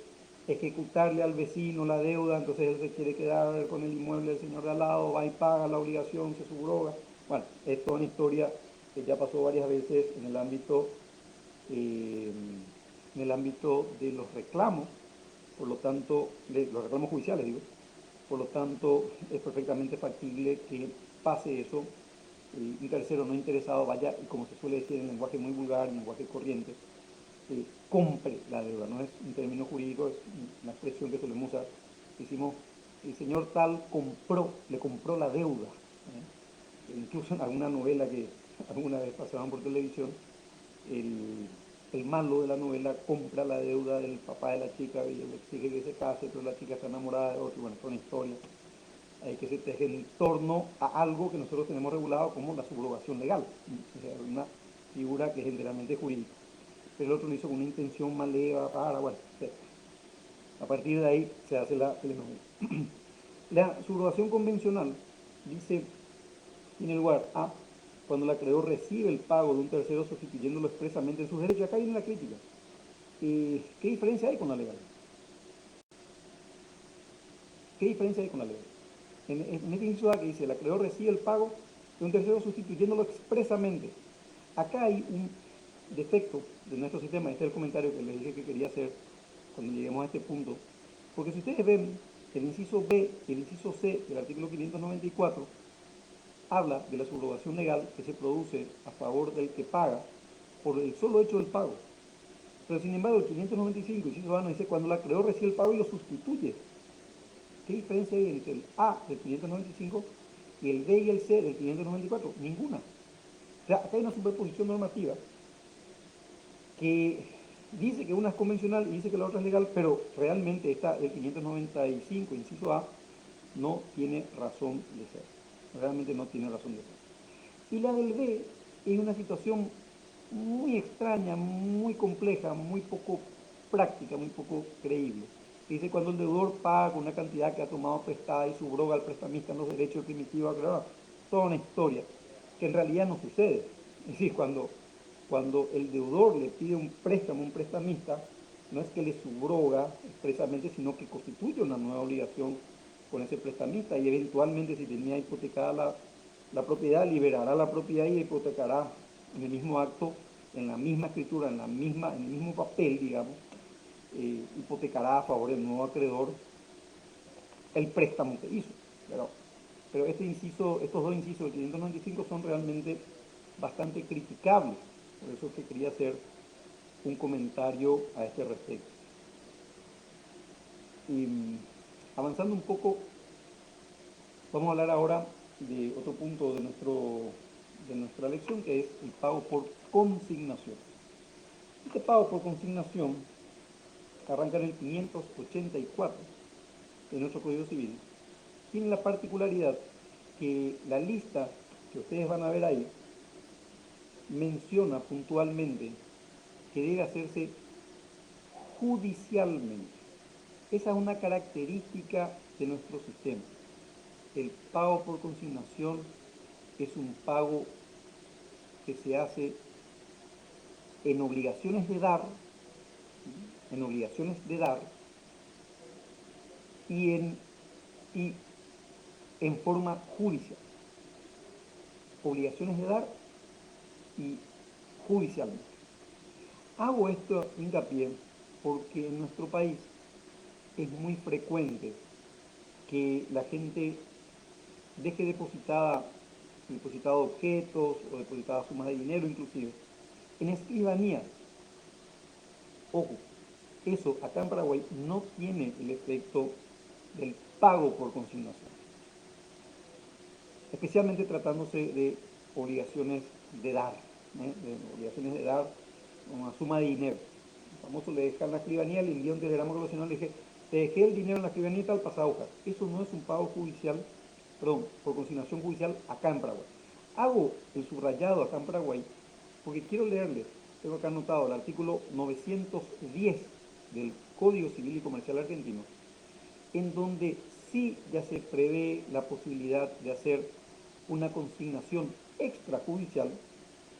ejecutarle al vecino la deuda, entonces él se quiere quedar con el inmueble del señor de al lado, va y paga la obligación, se subroga. Bueno, es toda una historia que ya pasó varias veces eh, en el ámbito de los reclamos, por lo tanto, de los reclamos judiciales, digo, por lo tanto, es perfectamente factible que pase eso, un tercero no interesado vaya, y como se suele decir en lenguaje muy vulgar, en lenguaje corriente, compre la deuda, no es un término jurídico, es una expresión que solemos usar. Decimos, el señor tal compró, le compró la deuda. Incluso en alguna novela que alguna vez pasaban por televisión, el malo de la novela compra la deuda del papá de la chica y le exige que se case, pero la chica está enamorada de otro, y bueno, es una historia que se teje en torno a algo que nosotros tenemos regulado como la subrogación legal, o sea, una figura que es enteramente jurídica. Pero el otro lo hizo con una intención maleva para, bueno, a partir de ahí se hace la telenovela. La subrogación convencional dice, tiene lugar a cuando el acreedor recibe el pago de un tercero sustituyéndolo expresamente en sus derechos. Acá viene la crítica. ¿Qué diferencia hay con la legal? ¿Qué diferencia hay con la legal? En este inciso A que dice, el acreedor recibe el pago de un tercero sustituyéndolo expresamente. Acá hay un defecto de nuestro sistema, este es el comentario que les dije que quería hacer cuando lleguemos a este punto, porque si ustedes ven el inciso B y el inciso C del artículo 594, habla de la subrogación legal que se produce a favor del que paga por el solo hecho del pago. Pero sin embargo el 595, inciso A, nos dice cuando el acreedor recibe el pago y lo sustituye. ¿Qué diferencia hay entre el A del 595 y el B y el C del 594? Ninguna. O sea, acá hay una superposición normativa que dice que una es convencional y dice que la otra es legal, pero realmente esta del 595, inciso A, no tiene razón de ser. Realmente no tiene razón de ser. Y la del B es una situación muy extraña, muy compleja, muy poco práctica, muy poco creíble. Dice cuando el deudor paga con una cantidad que ha tomado prestada y subroga al prestamista en los derechos primitivos, toda una historia que en realidad no sucede. Es decir, cuando el deudor le pide un préstamo a un prestamista, no es que le subroga expresamente, sino que constituye una nueva obligación con ese prestamista y eventualmente si tenía hipotecada la propiedad, liberará la propiedad y hipotecará en el mismo acto, en la misma escritura, en el mismo papel, digamos, hipotecará a favor del nuevo acreedor el préstamo que hizo. Pero estos dos incisos del 595 son realmente bastante criticables. Por eso es que quería hacer un comentario a este respecto. Y avanzando un poco, vamos a hablar ahora de otro punto de nuestra lección, que es el pago por consignación. Este pago por consignación arranca en el 584 de nuestro Código Civil. Tiene la particularidad que la lista que ustedes van a ver ahí menciona puntualmente que debe hacerse judicialmente. Esa es una característica de nuestro sistema. El pago por consignación es un pago que se hace en obligaciones de dar, y en forma judicial. Obligaciones de dar y judicialmente. Hago esto hincapié porque en nuestro país es muy frecuente que la gente deje depositado objetos o depositadas sumas de dinero inclusive en escribanías. Ojo, eso acá en Paraguay no tiene el efecto del pago por consignación. especialmente tratándose de obligaciones de dar, de obligaciones de dar una suma de dinero. El famoso le dejan la escribanía, le envía un telegrama relacional, le dije, te dejé el dinero en la escribanía y tal, pasa a buscar. Eso no es un pago judicial, perdón, por consignación judicial acá en Paraguay. Hago el subrayado acá en Paraguay porque quiero leerles, tengo acá anotado el artículo 910 del Código Civil y Comercial Argentino, en donde sí ya se prevé la posibilidad de hacer una consignación extrajudicial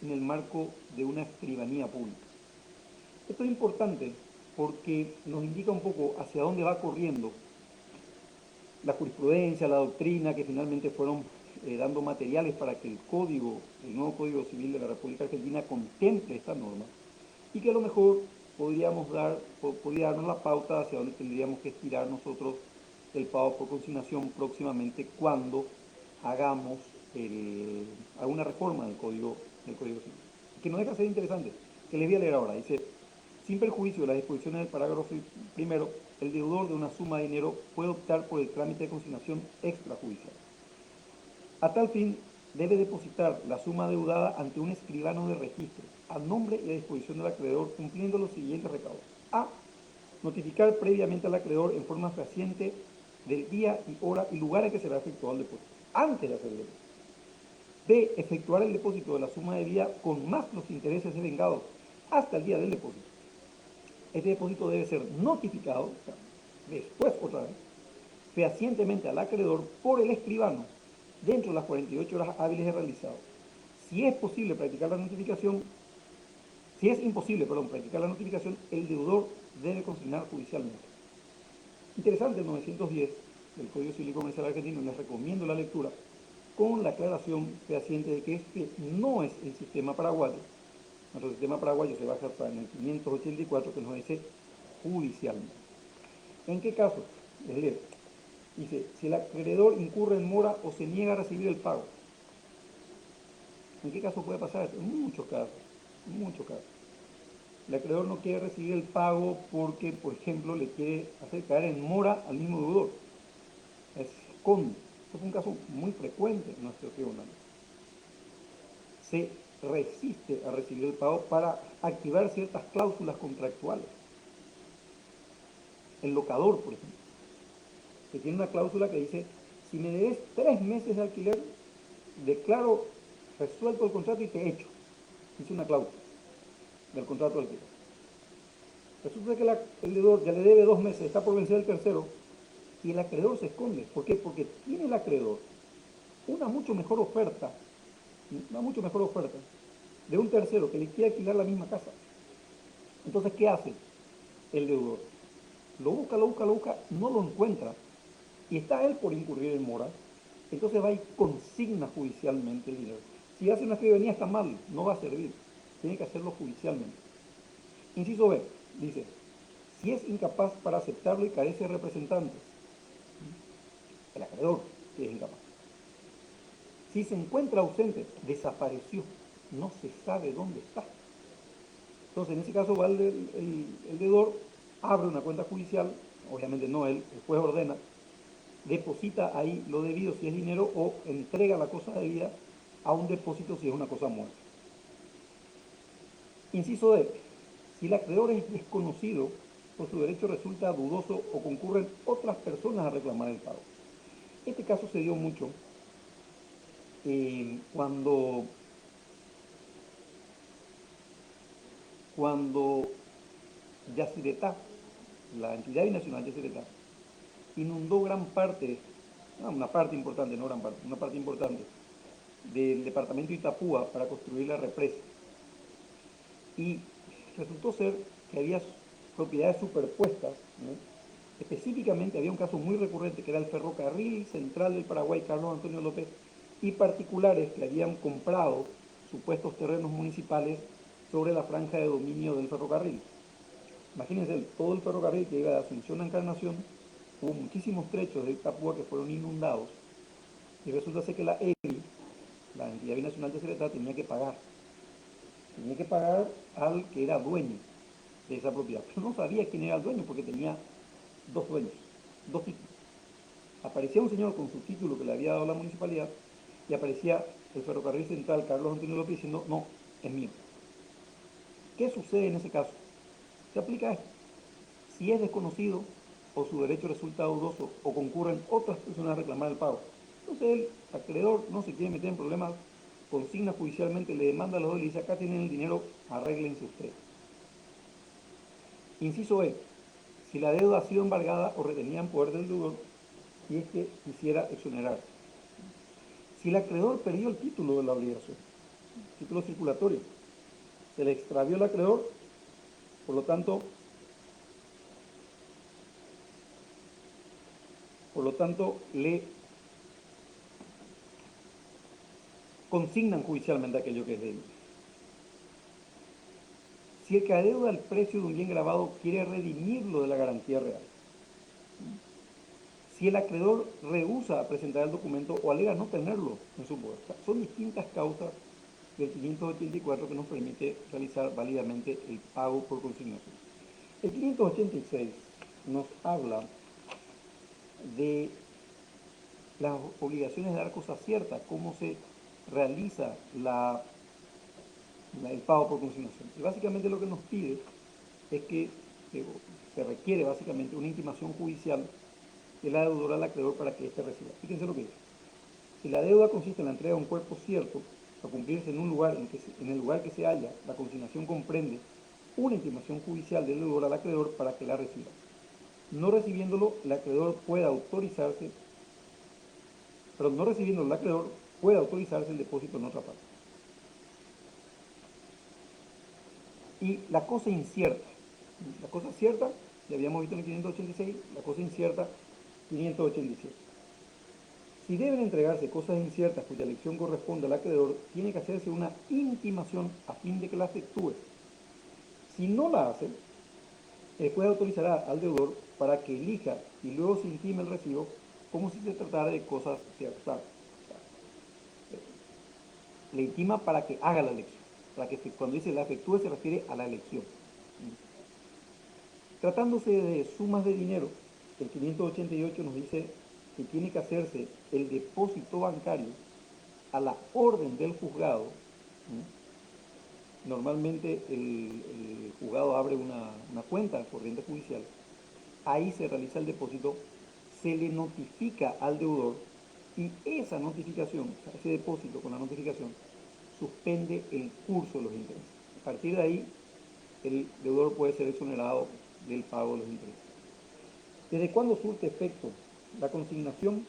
en el marco de una escribanía pública. Esto es importante porque nos indica un poco hacia dónde va corriendo la jurisprudencia, la doctrina, que finalmente fueron dando materiales para que el nuevo Código Civil de la República Argentina contemple esta norma y que a lo mejor podría darnos la pauta hacia dónde tendríamos que estirar nosotros el pago por consignación próximamente cuando hagamos alguna reforma del Código Civil. Que no deja de ser interesante, que les voy a leer ahora. Dice, sin perjuicio de las disposiciones del parágrafo primero, el deudor de una suma de dinero puede optar por el trámite de consignación extrajudicial. A tal fin, debe depositar la suma deudada ante un escribano de registro, a nombre y a disposición del acreedor, cumpliendo los siguientes recaudos. A. Notificar previamente al acreedor en forma fehaciente del día y hora y lugar en que será efectuado el depósito, antes de hacer el depósito. B. Efectuar el depósito de la suma debida con más los intereses devengados hasta el día del depósito. Este depósito debe ser notificado, o sea, después otra vez, fehacientemente al acreedor por el escribano dentro de las 48 horas hábiles de realizado. Si es posible practicar la notificación, si es imposible, practicar la notificación, el deudor debe consignar judicialmente. Interesante el 910 del Código Civil y Comercial Argentino, les recomiendo la lectura, con la aclaración fehaciente de que este no es el sistema paraguayo. Nuestro sistema paraguayo se basa en el 584 que nos dice judicialmente. ¿En qué caso? Les leo. Dice, si el acreedor incurre en mora o se niega a recibir el pago. ¿En qué caso puede pasar esto? En muchos casos, en muchos casos. El acreedor no quiere recibir el pago porque, por ejemplo, le quiere hacer caer en mora al mismo deudor. Se esconde. Esto es un caso muy frecuente en nuestro tribunal. Se resiste a recibir el pago para activar ciertas cláusulas contractuales. El locador, por ejemplo, que tiene una cláusula que dice, si me debes 3 meses de alquiler, declaro resuelto el contrato y te echo. Dice una cláusula del contrato de alquiler. Resulta que el deudor ya le debe 2 meses, está por vencer el tercero, y el acreedor se esconde. ¿Por qué? Porque tiene el acreedor una mucho mejor oferta de un tercero que le quiere alquilar la misma casa. Entonces, ¿qué hace el deudor? Lo busca, no lo encuentra, y está él por incurrir en mora, entonces va y consigna judicialmente el dinero. Si hace una escribanía está mal, no va a servir, tiene que hacerlo judicialmente. Inciso B, dice, si es incapaz para aceptarlo y carece de representantes, el acreedor que es incapaz. Si se encuentra ausente, desapareció, no se sabe dónde está. Entonces, en ese caso va el deudor, abre una cuenta judicial, obviamente no él, el juez ordena, deposita ahí lo debido si es dinero o entrega la cosa debida a un depósito si es una cosa muerta. Inciso D. Si el acreedor es desconocido o su derecho resulta dudoso o concurren otras personas a reclamar el pago. Este caso se dio mucho cuando Yacyretá, la entidad binacional Yacyretá, inundó una parte importante del departamento de Itapúa para construir la represa. Y resultó ser que había propiedades superpuestas, ¿no? Específicamente había un caso muy recurrente que era el Ferrocarril Central del Paraguay, Carlos Antonio López, y particulares que habían comprado supuestos terrenos municipales sobre la franja de dominio del ferrocarril. Imagínense, todo el ferrocarril que iba de Asunción a Encarnación, hubo muchísimos trechos de Itapúa que fueron inundados, y resulta ser que la EBI, la entidad binacional de Yacyretá, tenía que pagar al que era dueño de esa propiedad, pero no sabía quién era el dueño porque tenía 2 dueños, 2 títulos. Aparecía un señor con su título que le había dado la municipalidad y aparecía el Ferrocarril Central Carlos Antonio López diciendo, no, es mío. ¿Qué sucede en ese caso? Se aplica esto. Si es desconocido o su derecho resulta dudoso o concurren otras personas a reclamar el pago, entonces el acreedor no se quiere meter en problemas, consigna judicialmente, le demanda a los dos y le dice, acá tienen el dinero, arréglense ustedes. Inciso B. Si la deuda ha sido embargada o retenida en poder del deudor y es que quisiera exonerar. Si el acreedor perdió el título de la obligación, título circulatorio, se le extravió al acreedor, por lo tanto, le consignan judicialmente aquello que es de él. Si el que adeuda el precio de un bien grabado quiere redimirlo de la garantía real, si el acreedor rehúsa presentar el documento o alega no tenerlo en su poder. Son distintas causas del 584 que nos permite realizar válidamente el pago por consignación. El 586 nos habla de las obligaciones de dar cosa cierta, cómo se realiza el pago por consignación. Y básicamente lo que nos pide es que se requiere básicamente una intimación judicial de la deudora al acreedor para que éste reciba. Fíjense lo que dice. Si la deuda consiste en la entrega de un cuerpo cierto a cumplirse en un lugar en el lugar que se halla, la consignación comprende una intimación judicial del deudor al acreedor para que la reciba. No recibiéndolo, el acreedor puede autorizarse, no recibiéndolo el acreedor puede autorizarse el depósito en otra parte. Y la cosa incierta, la cosa cierta, ya habíamos visto en el 586, la cosa incierta, 587. Si deben entregarse cosas inciertas cuya elección corresponde al acreedor, tiene que hacerse una intimación a fin de que la efectúe. Si no la hace, el juez autorizará al deudor para que elija y luego se intime el recibo como si se tratara de cosas ciertas. Le intima para que haga la elección. Para que cuando dice la efectúe se refiere a la elección. Tratándose de sumas de dinero, el 588 nos dice que tiene que hacerse el depósito bancario a la orden del juzgado. Normalmente el juzgado abre una cuenta corriente judicial, ahí se realiza el depósito, se le notifica al deudor y esa notificación, o sea, ese depósito con la notificación, suspende el curso de los intereses. A partir de ahí, el deudor puede ser exonerado del pago de los intereses. ¿Desde cuándo surte efecto la consignación?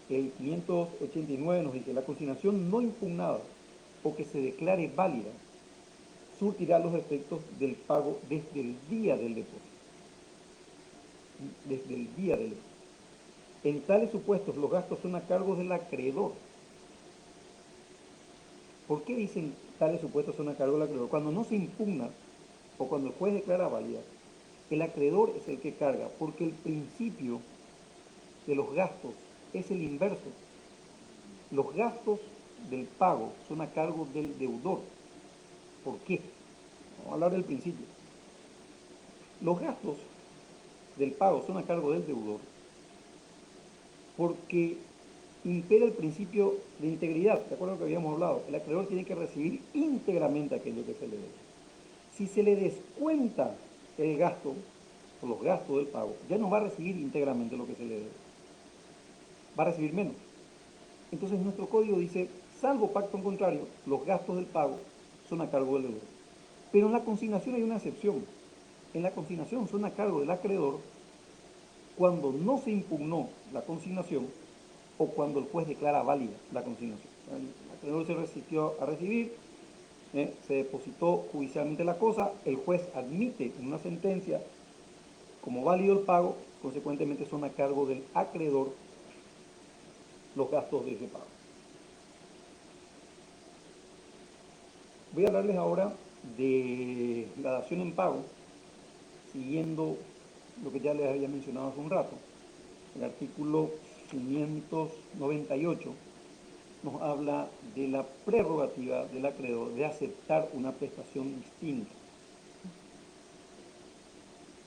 El 589 nos dice, la consignación no impugnada o que se declare válida surtirá los efectos del pago desde el día del depósito. Desde el día del depósito. En tales supuestos, los gastos son a cargo del acreedor. ¿Por qué dicen tales supuestos son a cargo del acreedor? Cuando no se impugna o cuando el juez declara válida, el acreedor es el que carga, porque el principio de los gastos es el inverso. Los gastos del pago son a cargo del deudor. ¿Por qué? Vamos a hablar del principio. Los gastos del pago son a cargo del deudor porque impera el principio de integridad. ¿De acuerdo a lo que habíamos hablado? El acreedor tiene que recibir íntegramente aquello que se le debe. Si se le descuenta el gasto o los gastos del pago, ya no va a recibir íntegramente lo que se le debe. Va a recibir menos. Entonces nuestro código dice, salvo pacto en contrario, los gastos del pago son a cargo del deudor. Pero en la consignación hay una excepción. En la consignación son a cargo del acreedor cuando no se impugnó la consignación o cuando el juez declara válida la consignación. El acreedor se resistió a recibir, se depositó judicialmente la cosa, el juez admite en una sentencia como válido el pago, consecuentemente son a cargo del acreedor los gastos de ese pago. Voy a hablarles ahora de la dación en pago, siguiendo lo que ya les había mencionado hace un rato. El artículo 598 nos habla de la prerrogativa del acreedor de aceptar una prestación distinta.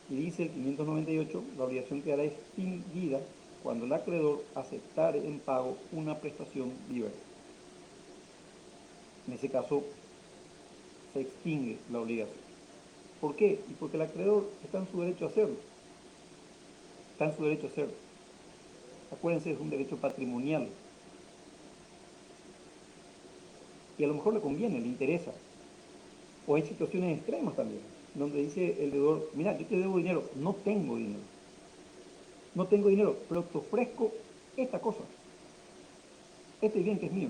Y dice el 598, la obligación quedará extinguida cuando el acreedor aceptare en pago una prestación diversa. En ese caso se extingue la obligación. ¿Por qué? Y porque el acreedor está en su derecho a hacerlo. Está en su derecho a hacerlo. Acuérdense, es un derecho patrimonial. Y a lo mejor le conviene, le interesa. O hay situaciones extremas también, donde dice el deudor, mira, yo te debo dinero, no tengo dinero. No tengo dinero, pero te ofrezco esta cosa, este bien que es mío.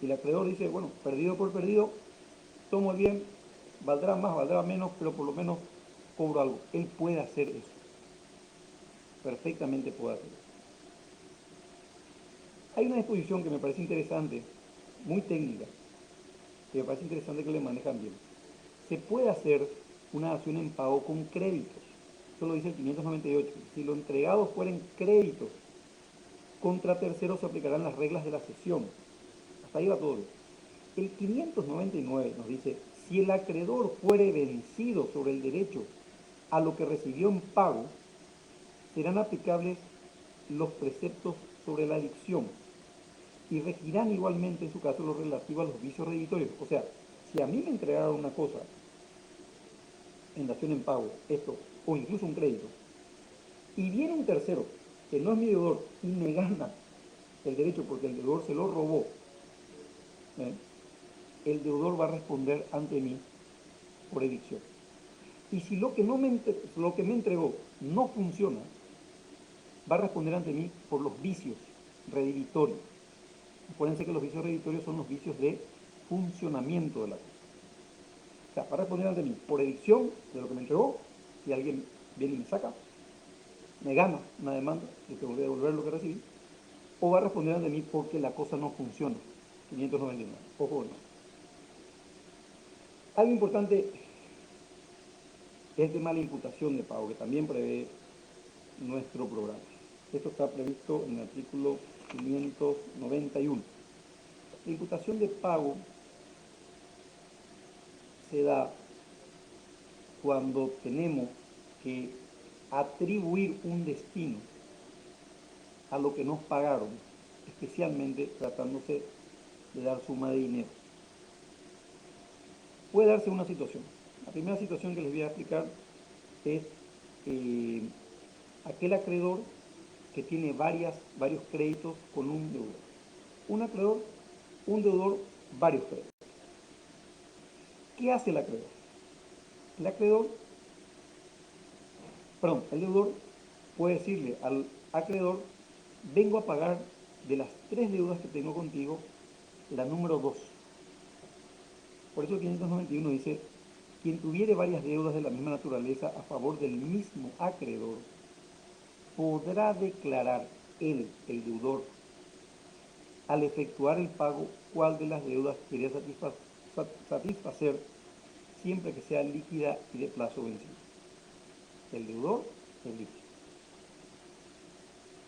Y el acreedor dice, bueno, perdido por perdido, tomo el bien, valdrá más, valdrá menos, pero por lo menos cobro algo. Él puede hacer eso, perfectamente puede hacer eso. Hay una disposición que me parece interesante, muy técnica, que me parece interesante que le manejan bien. Se puede hacer una dación en pago con créditos. Eso lo dice el 598. Si lo entregado fueren créditos, contra terceros se aplicarán las reglas de la cesión. Hasta ahí va todo. El 599 nos dice, si el acreedor fuere vencido sobre el derecho a lo que recibió en pago, serán aplicables los preceptos sobre la adicción y regirán igualmente en su caso lo relativo a los vicios redditorios. O sea, si a mí me entregaron una cosa en dación en pago, esto, o incluso un crédito, y viene un tercero que no es mi deudor y me gana el derecho porque el deudor se lo robó, ¿eh? El deudor va a responder ante mí por evicción. Y si lo que me entregó no funciona, va a responder ante mí por los vicios redditorios. Acuérdense que los vicios redditorios son los vicios de funcionamiento de la cosa. O sea, va a responder ante mí por evicción de lo que me entregó, si alguien viene y me saca, me gana una demanda, yo tengo que devolver lo que recibí, o va a responder ante mí porque la cosa no funciona. 599. Ojo, no. Algo importante es el tema de la imputación de pago, que también prevé nuestro programa. Esto está previsto en el artículo 591. La imputación de pago se da cuando tenemos que atribuir un destino a lo que nos pagaron, especialmente tratándose de dar suma de dinero. Puede darse una situación. La primera situación que les voy a explicar es aquel acreedor que tiene varios créditos con un deudor. Un acreedor, un deudor, varios créditos. ¿Qué hace el acreedor? El acreedor, perdón, el deudor puede decirle al acreedor, vengo a pagar de las 3 deudas que tengo contigo, la número 2. Por eso el 591 dice, quien tuviere varias deudas de la misma naturaleza a favor del mismo acreedor, podrá declarar él, el deudor, al efectuar el pago, cuál de las deudas quiere satisfacer siempre que sea líquida y de plazo vencido. El deudor elige.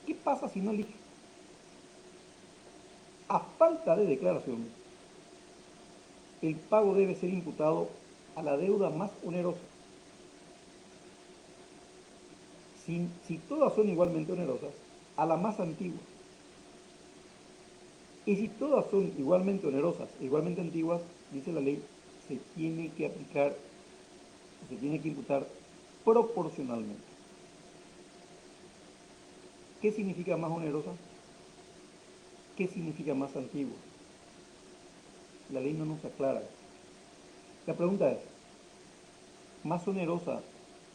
¿Qué pasa si no elige? A falta de declaración, el pago debe ser imputado a la deuda más onerosa. Si todas son igualmente onerosas, a la más antigua. Y si todas son igualmente onerosas, igualmente antiguas, dice la ley, se tiene que aplicar, se tiene que imputar proporcionalmente. ¿Qué significa más onerosa? ¿Qué significa más antigua? La ley no nos aclara. La pregunta es, ¿más onerosa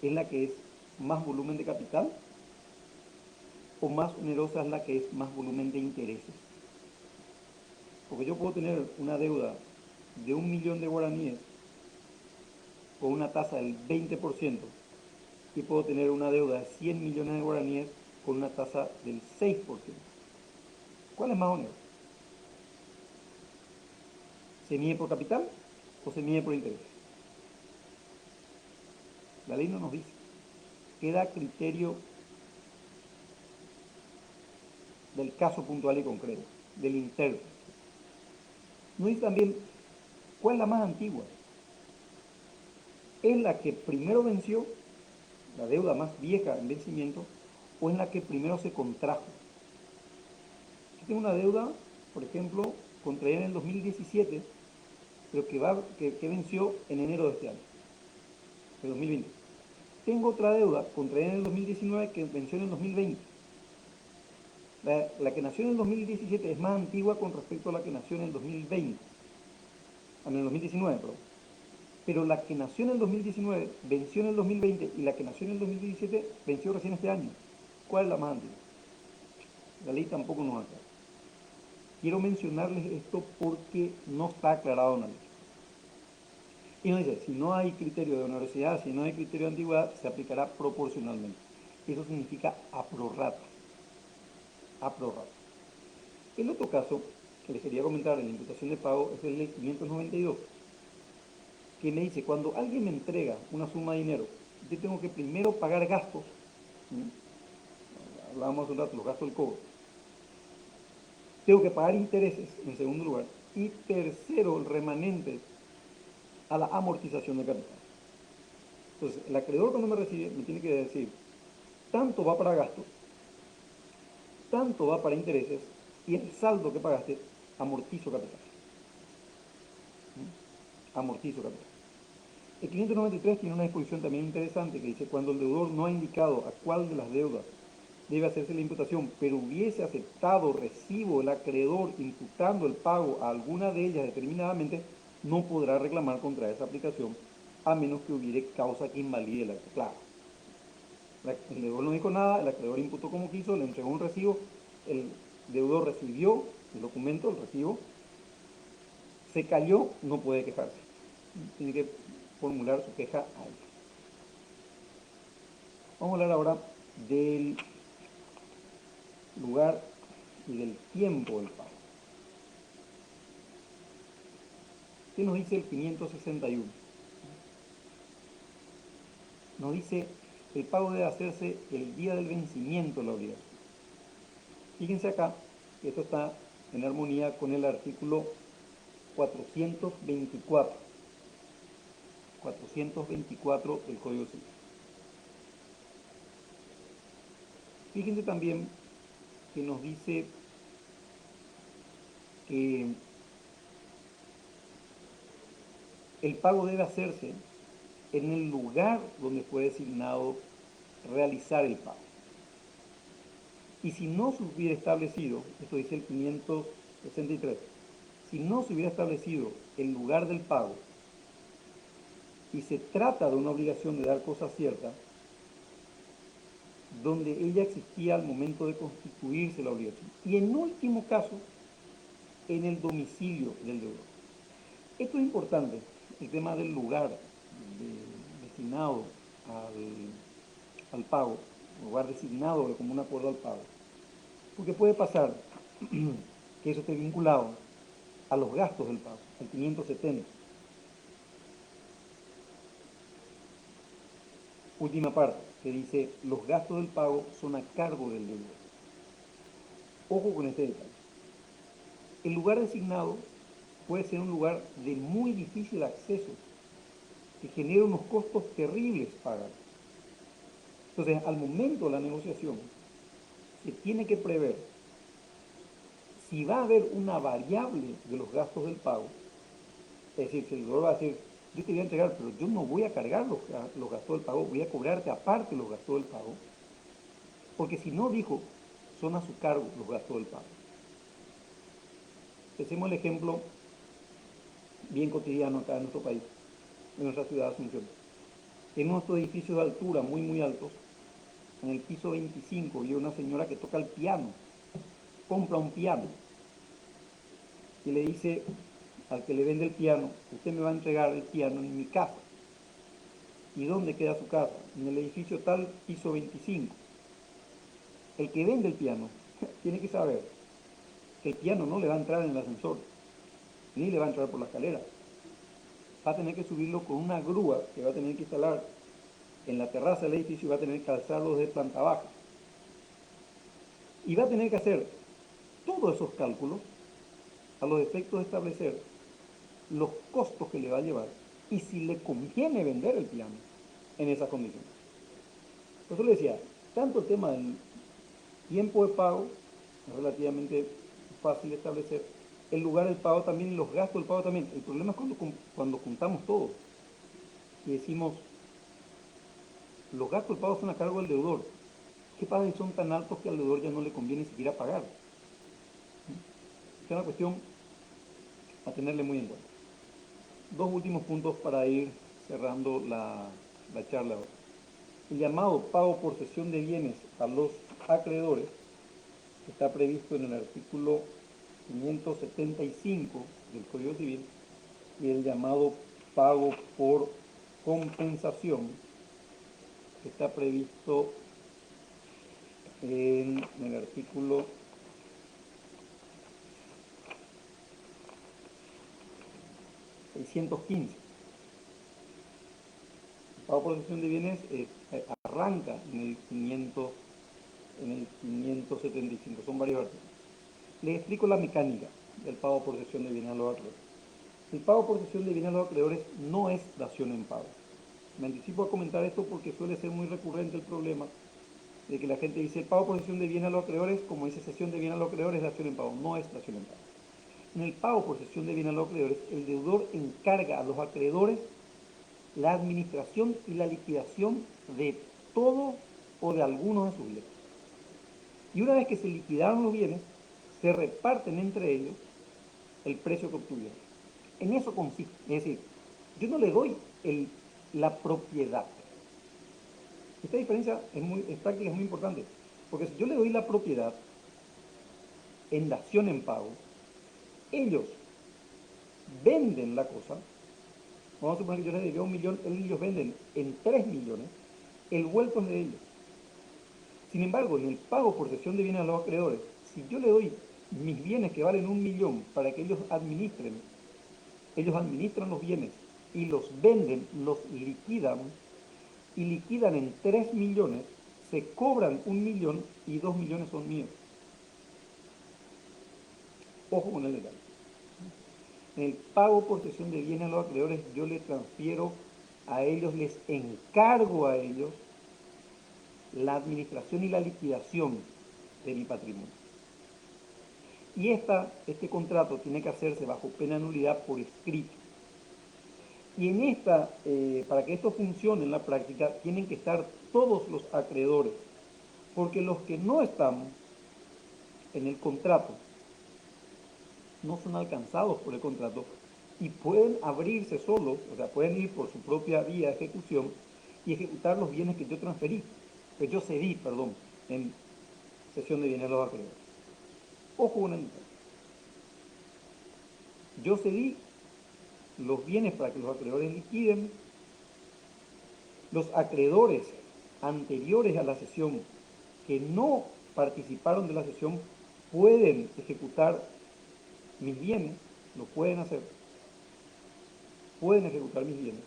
es la que es más volumen de capital? ¿O más onerosa es la que es más volumen de intereses? Porque yo puedo tener una deuda de 1.000.000 de guaraníes con una tasa del 20% y puedo tener una deuda de 100 millones de guaraníes con una tasa del 6%. ¿Cuál es más onerosa? ¿Se mide por capital o se mide por interés? La ley no nos dice. Queda a criterio del caso puntual y concreto, del intérprete. Nos dice también cuál es la más antigua. ¿Es la que primero venció, la deuda más vieja en vencimiento, o es la que primero se contrajo? Yo tengo una deuda, por ejemplo, contraída en el 2017, pero que venció en enero de este año, de 2020. Tengo otra deuda contraída en el 2019 que venció en el 2020. La que nació en el 2017 es más antigua con respecto a la que nació en el 2020, en el 2019, perdón. Pero la que nació en el 2019 venció en el 2020 y la que nació en el 2017 venció recién este año. ¿Cuál es la más antigua? La ley tampoco nos aclara. Quiero mencionarles esto porque no está aclarado en la ley. Y nos dice, si no hay criterio de onerosidad, si no hay criterio de antigüedad, se aplicará proporcionalmente. Eso significa a prorrata. A prorrata. El otro caso que les quería comentar en la imputación de pago es el de 592, que me dice, cuando alguien me entrega una suma de dinero, yo tengo que primero pagar gastos, ¿sí? Hablábamos un rato, los gastos del cobro, tengo que pagar intereses en segundo lugar, y tercero, el remanente a la amortización de capital. Entonces, el acreedor cuando me recibe me tiene que decir, tanto va para gastos, tanto va para intereses, y el saldo que pagaste, amortizo capital. ¿Sí? Amortizo capital. El 593 tiene una disposición también interesante que dice, cuando el deudor no ha indicado a cuál de las deudas debe hacerse la imputación, pero hubiese aceptado recibo el acreedor imputando el pago a alguna de ellas determinadamente, no podrá reclamar contra esa aplicación a menos que hubiere causa que invalide el acto. Claro, el deudor no dijo nada, el acreedor imputó como quiso, le entregó un recibo, el deudor recibió el documento, el recibo, se cayó, no puede quejarse. Tiene que formular su queja ahí. Vamos a hablar ahora del lugar y del tiempo del pago. ¿Qué nos dice el 561? Nos dice el pago debe hacerse el día del vencimiento de la obligación. Fíjense acá que esto está en armonía con el artículo 424 del Código Civil. Fíjense también que nos dice que el pago debe hacerse en el lugar donde fue designado realizar el pago. Y si no se hubiera establecido, esto dice el 563, si no se hubiera establecido el lugar del pago y se trata de una obligación de dar cosa cierta, donde ella existía al momento de constituirse la obligación. Y en último caso, en el domicilio del deudor. Esto es importante, el tema del lugar destinado al pago, lugar designado como un acuerdo al pago. Porque puede pasar que eso esté vinculado a los gastos del pago, al 570. Última parte, que dice, los gastos del pago son a cargo del deudor. Ojo con este detalle. El lugar designado puede ser un lugar de muy difícil acceso, que genera unos costos terribles pagar. Entonces, al momento de la negociación, se tiene que prever si va a haber una variable de los gastos del pago, es decir, si el deudor va a decir, yo te voy a entregar, pero yo no voy a cargar los gastos del pago, voy a cobrarte aparte los gastos del pago, porque si no, dijo, son a su cargo los gastos del pago. Hacemos el ejemplo bien cotidiano acá en nuestro país, en nuestra ciudad de Asunción. En nuestros edificios de altura muy altos, en el piso 25, vive una señora que toca el piano, compra un piano y le dice al que le vende el piano, usted me va a entregar el piano en mi casa. ¿Y dónde queda su casa? En el edificio tal, piso 25. El que vende el piano tiene que saber que el piano no le va a entrar en el ascensor, ni le va a entrar por la escalera. Va a tener que subirlo con una grúa que va a tener que instalar en la terraza del edificio y va a tener que alzarlo de planta baja. Y va a tener que hacer todos esos cálculos a los efectos de establecer los costos que le va a llevar y si le conviene vender el piano en esas condiciones. Por eso le decía, tanto el tema del tiempo de pago es relativamente fácil de establecer, el lugar del pago también y los gastos del pago también. El problema es cuando juntamos todo y decimos, los gastos del pago son a cargo del deudor. ¿Qué pasa si son tan altos que al deudor ya no le conviene siquiera pagar? Esta es una cuestión a tenerle muy en cuenta. Dos últimos puntos para ir cerrando la charla ahora. El llamado pago por cesión de bienes a los acreedores, que está previsto en el artículo 575 del Código Civil, y el llamado pago por compensación, que está previsto en el artículo 615. El pago por cesión de bienes arranca en el 575, son varios artículos. Les explico la mecánica del pago por cesión de bienes a los acreedores. El pago por cesión de bienes a los acreedores no es dación en pago. Me anticipo a comentar esto porque suele ser muy recurrente el problema de que la gente dice el pago por cesión de bienes a los acreedores, como dice cesión de bienes a los acreedores, es dación en pago. No es dación en pago. En el pago por cesión de bienes a los acreedores, el deudor encarga a los acreedores la administración y la liquidación de todo o de algunos de sus bienes. Y una vez que se liquidaron los bienes, se reparten entre ellos el precio que obtuvieron. En eso consiste. Es decir, yo no le doy la propiedad. Esta diferencia es práctica, es muy importante. Porque si yo le doy la propiedad en dación en pago, ellos venden la cosa. Vamos a suponer que yo les debía 1.000.000, ellos venden en 3 millones, el vuelto es de ellos. Sin embargo, en el pago por cesión de bienes a los acreedores, si yo le doy mis bienes que valen 1.000.000 para que ellos administran los bienes y los venden, los liquidan y liquidan en 3 millones, se cobran 1.000.000 y 2 millones son míos. Ojo con el detalle. En el pago por cesión de bienes a los acreedores, yo les transfiero a ellos, les encargo a ellos la administración y la liquidación de mi patrimonio. Y este contrato tiene que hacerse bajo pena de nulidad por escrito. Y para que esto funcione en la práctica, tienen que estar todos los acreedores, porque los que no están en el contrato no son alcanzados por el contrato y pueden abrirse solos, o sea, pueden ir por su propia vía de ejecución y ejecutar los bienes que yo transferí, que yo cedí, perdón, en cesión de bienes a los acreedores. Ojo con el detalle. Yo cedí los bienes para que los acreedores liquiden. Los acreedores anteriores a la cesión que no participaron de la cesión pueden ejecutar mis bienes, lo pueden hacer, pueden ejecutar mis bienes,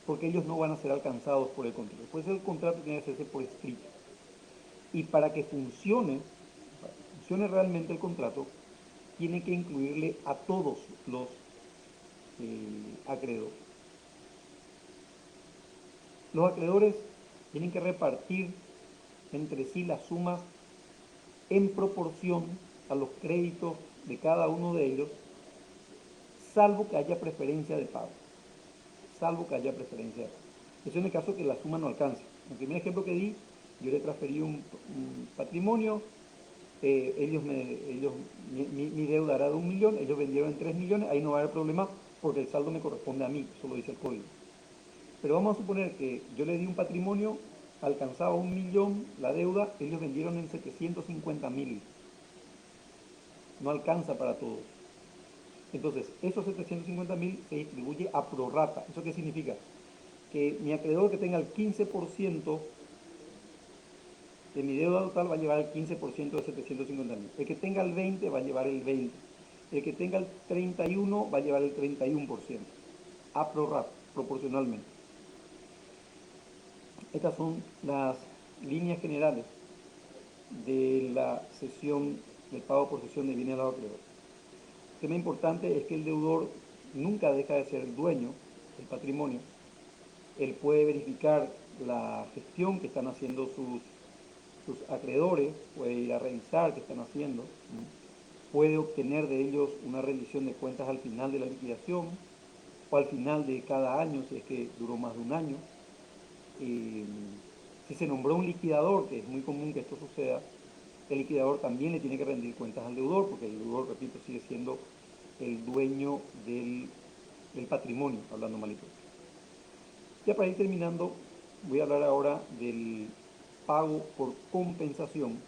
porque ellos no van a ser alcanzados por el contrato. Pues el contrato tiene que hacerse por escrito. Y para que funcione realmente el contrato, tiene que incluirle a todos los acreedores. Los acreedores tienen que repartir entre sí las sumas en proporción a los créditos de cada uno de ellos, salvo que haya preferencia de pago. Salvo que haya preferencia de pago. Eso en el caso que la suma no alcance. En el primer ejemplo que di, yo le transferí un patrimonio, mi deuda era de 1.000.000, ellos vendieron en 3 millones, ahí no va a haber problema porque el saldo me corresponde a mí, eso lo dice el código. Pero vamos a suponer que yo le di un patrimonio, alcanzaba 1.000.000 la deuda, ellos vendieron en 750.000. No alcanza para todos. Entonces, esos 750.000 se distribuye a prorrata. ¿Eso qué significa? Que mi acreedor que tenga el 15% de mi deuda total va a llevar el 15% de 750.000. El que tenga el 20 va a llevar el 20. El que tenga el 31 va a llevar el 31%. A prorrata, proporcionalmente. Estas son las líneas generales de la cesión, del pago por cesión de bienes a los acreedores. El tema importante es que el deudor nunca deja de ser el dueño del patrimonio. Él puede verificar la gestión que están haciendo sus acreedores, puede ir a revisar qué están haciendo. puede obtener de ellos una rendición de cuentas al final de la liquidación o al final de cada año, si es que duró más de un año. Si se nombró un liquidador, que es muy común que esto suceda, el liquidador también le tiene que rendir cuentas al deudor, porque el deudor, repito, sigue siendo el dueño del patrimonio, hablando malito. Ya para ir terminando, voy a hablar ahora del pago por compensación.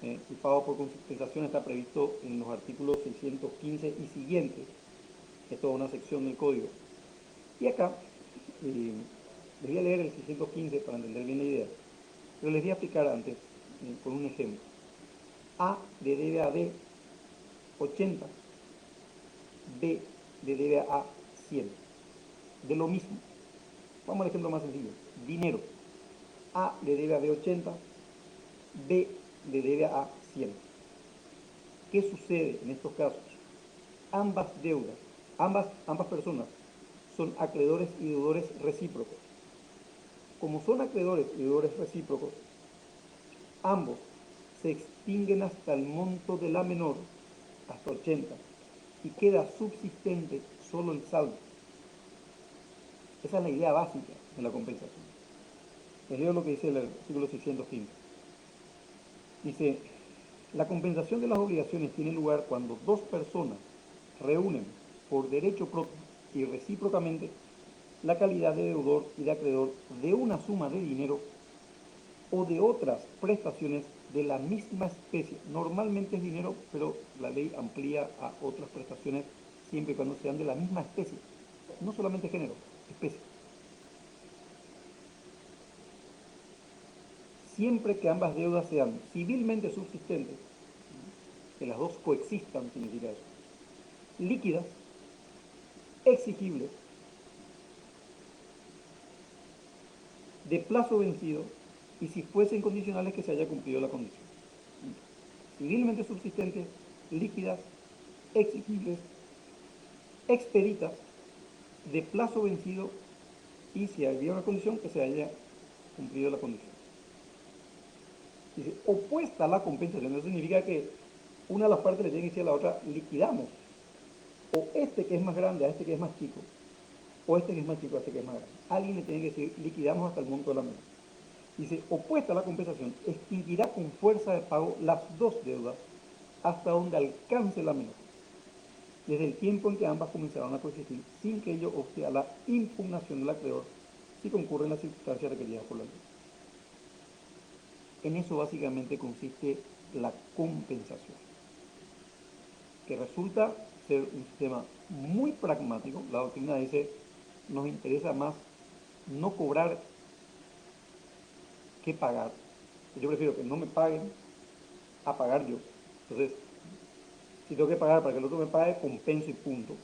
El pago por compensación está previsto en los artículos 615 y siguientes. Es toda una sección del código. Y acá les voy a leer el 615 para entender bien la idea. Pero les voy a explicar antes, con un ejemplo. A le debe a B 80, B le debe a A 100. De lo mismo. Vamos al ejemplo más sencillo. Dinero. A le debe a B 80, B le debe a A 100. ¿Qué sucede en estos casos? Ambas deudas, ambas personas son acreedores y deudores recíprocos. Como son acreedores y deudores recíprocos, ambos se extinguen hasta el monto de la menor, hasta 80, y queda subsistente solo el saldo. Esa es la idea básica de la compensación. Les leo lo que dice el artículo 615. Dice, la compensación de las obligaciones tiene lugar cuando dos personas reúnen por derecho propio y recíprocamente la calidad de deudor y de acreedor de una suma de dinero o de otras prestaciones de la misma especie. Normalmente es dinero, pero la ley amplía a otras prestaciones siempre y cuando sean de la misma especie. No solamente género, especie. Siempre que ambas deudas sean civilmente subsistentes, que las dos coexistan, significa eso, líquidas, exigibles, de plazo vencido, y si fuesen condicionales que se haya cumplido la condición. Civilmente subsistentes, líquidas, exigibles, expeditas, de plazo vencido, y si había una condición que se haya cumplido la condición. Dice, opuesta a la compensación, eso significa que una de las partes le tiene que decir a la otra, liquidamos, o este que es más grande a este que es más chico, o este que es más chico a este que es más grande. Alguien le tiene que decir, liquidamos hasta el monto de la menor. Dice, opuesta a la compensación, extinguirá con fuerza de pago las dos deudas hasta donde alcance la menor, desde el tiempo en que ambas comenzaron a coexistir, sin que ello obste a la impugnación del acreedor si concurren las circunstancias requeridas por la ley. En eso básicamente consiste la compensación, que resulta ser un sistema muy pragmático. La doctrina dice, nos interesa más no cobrar que pagar. Yo prefiero que no me paguen a pagar yo. Entonces, si tengo que pagar para que el otro me pague, compenso y punto.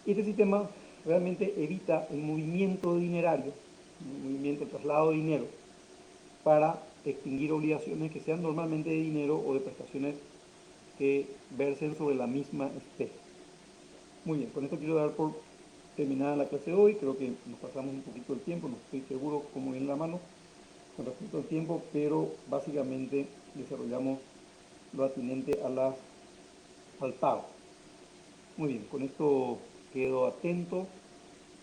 Y este sistema realmente evita el movimiento dinerario, el movimiento, el traslado de dinero, para extinguir obligaciones que sean normalmente de dinero o de prestaciones que versen sobre la misma especie. Muy bien, con esto quiero dar por terminada la clase de hoy. Creo que nos pasamos un poquito del tiempo, no estoy seguro cómo viene la mano con respecto al tiempo, pero básicamente desarrollamos lo atinente al pago. Muy bien, con esto quedo atento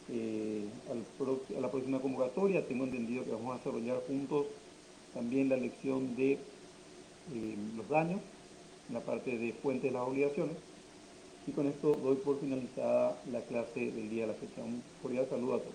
a la próxima convocatoria. Tengo entendido que vamos a desarrollar juntos también la lección de los daños, en la parte de fuentes de las obligaciones. Y con esto doy por finalizada la clase del día de la fecha. Un cordial saludo a todos.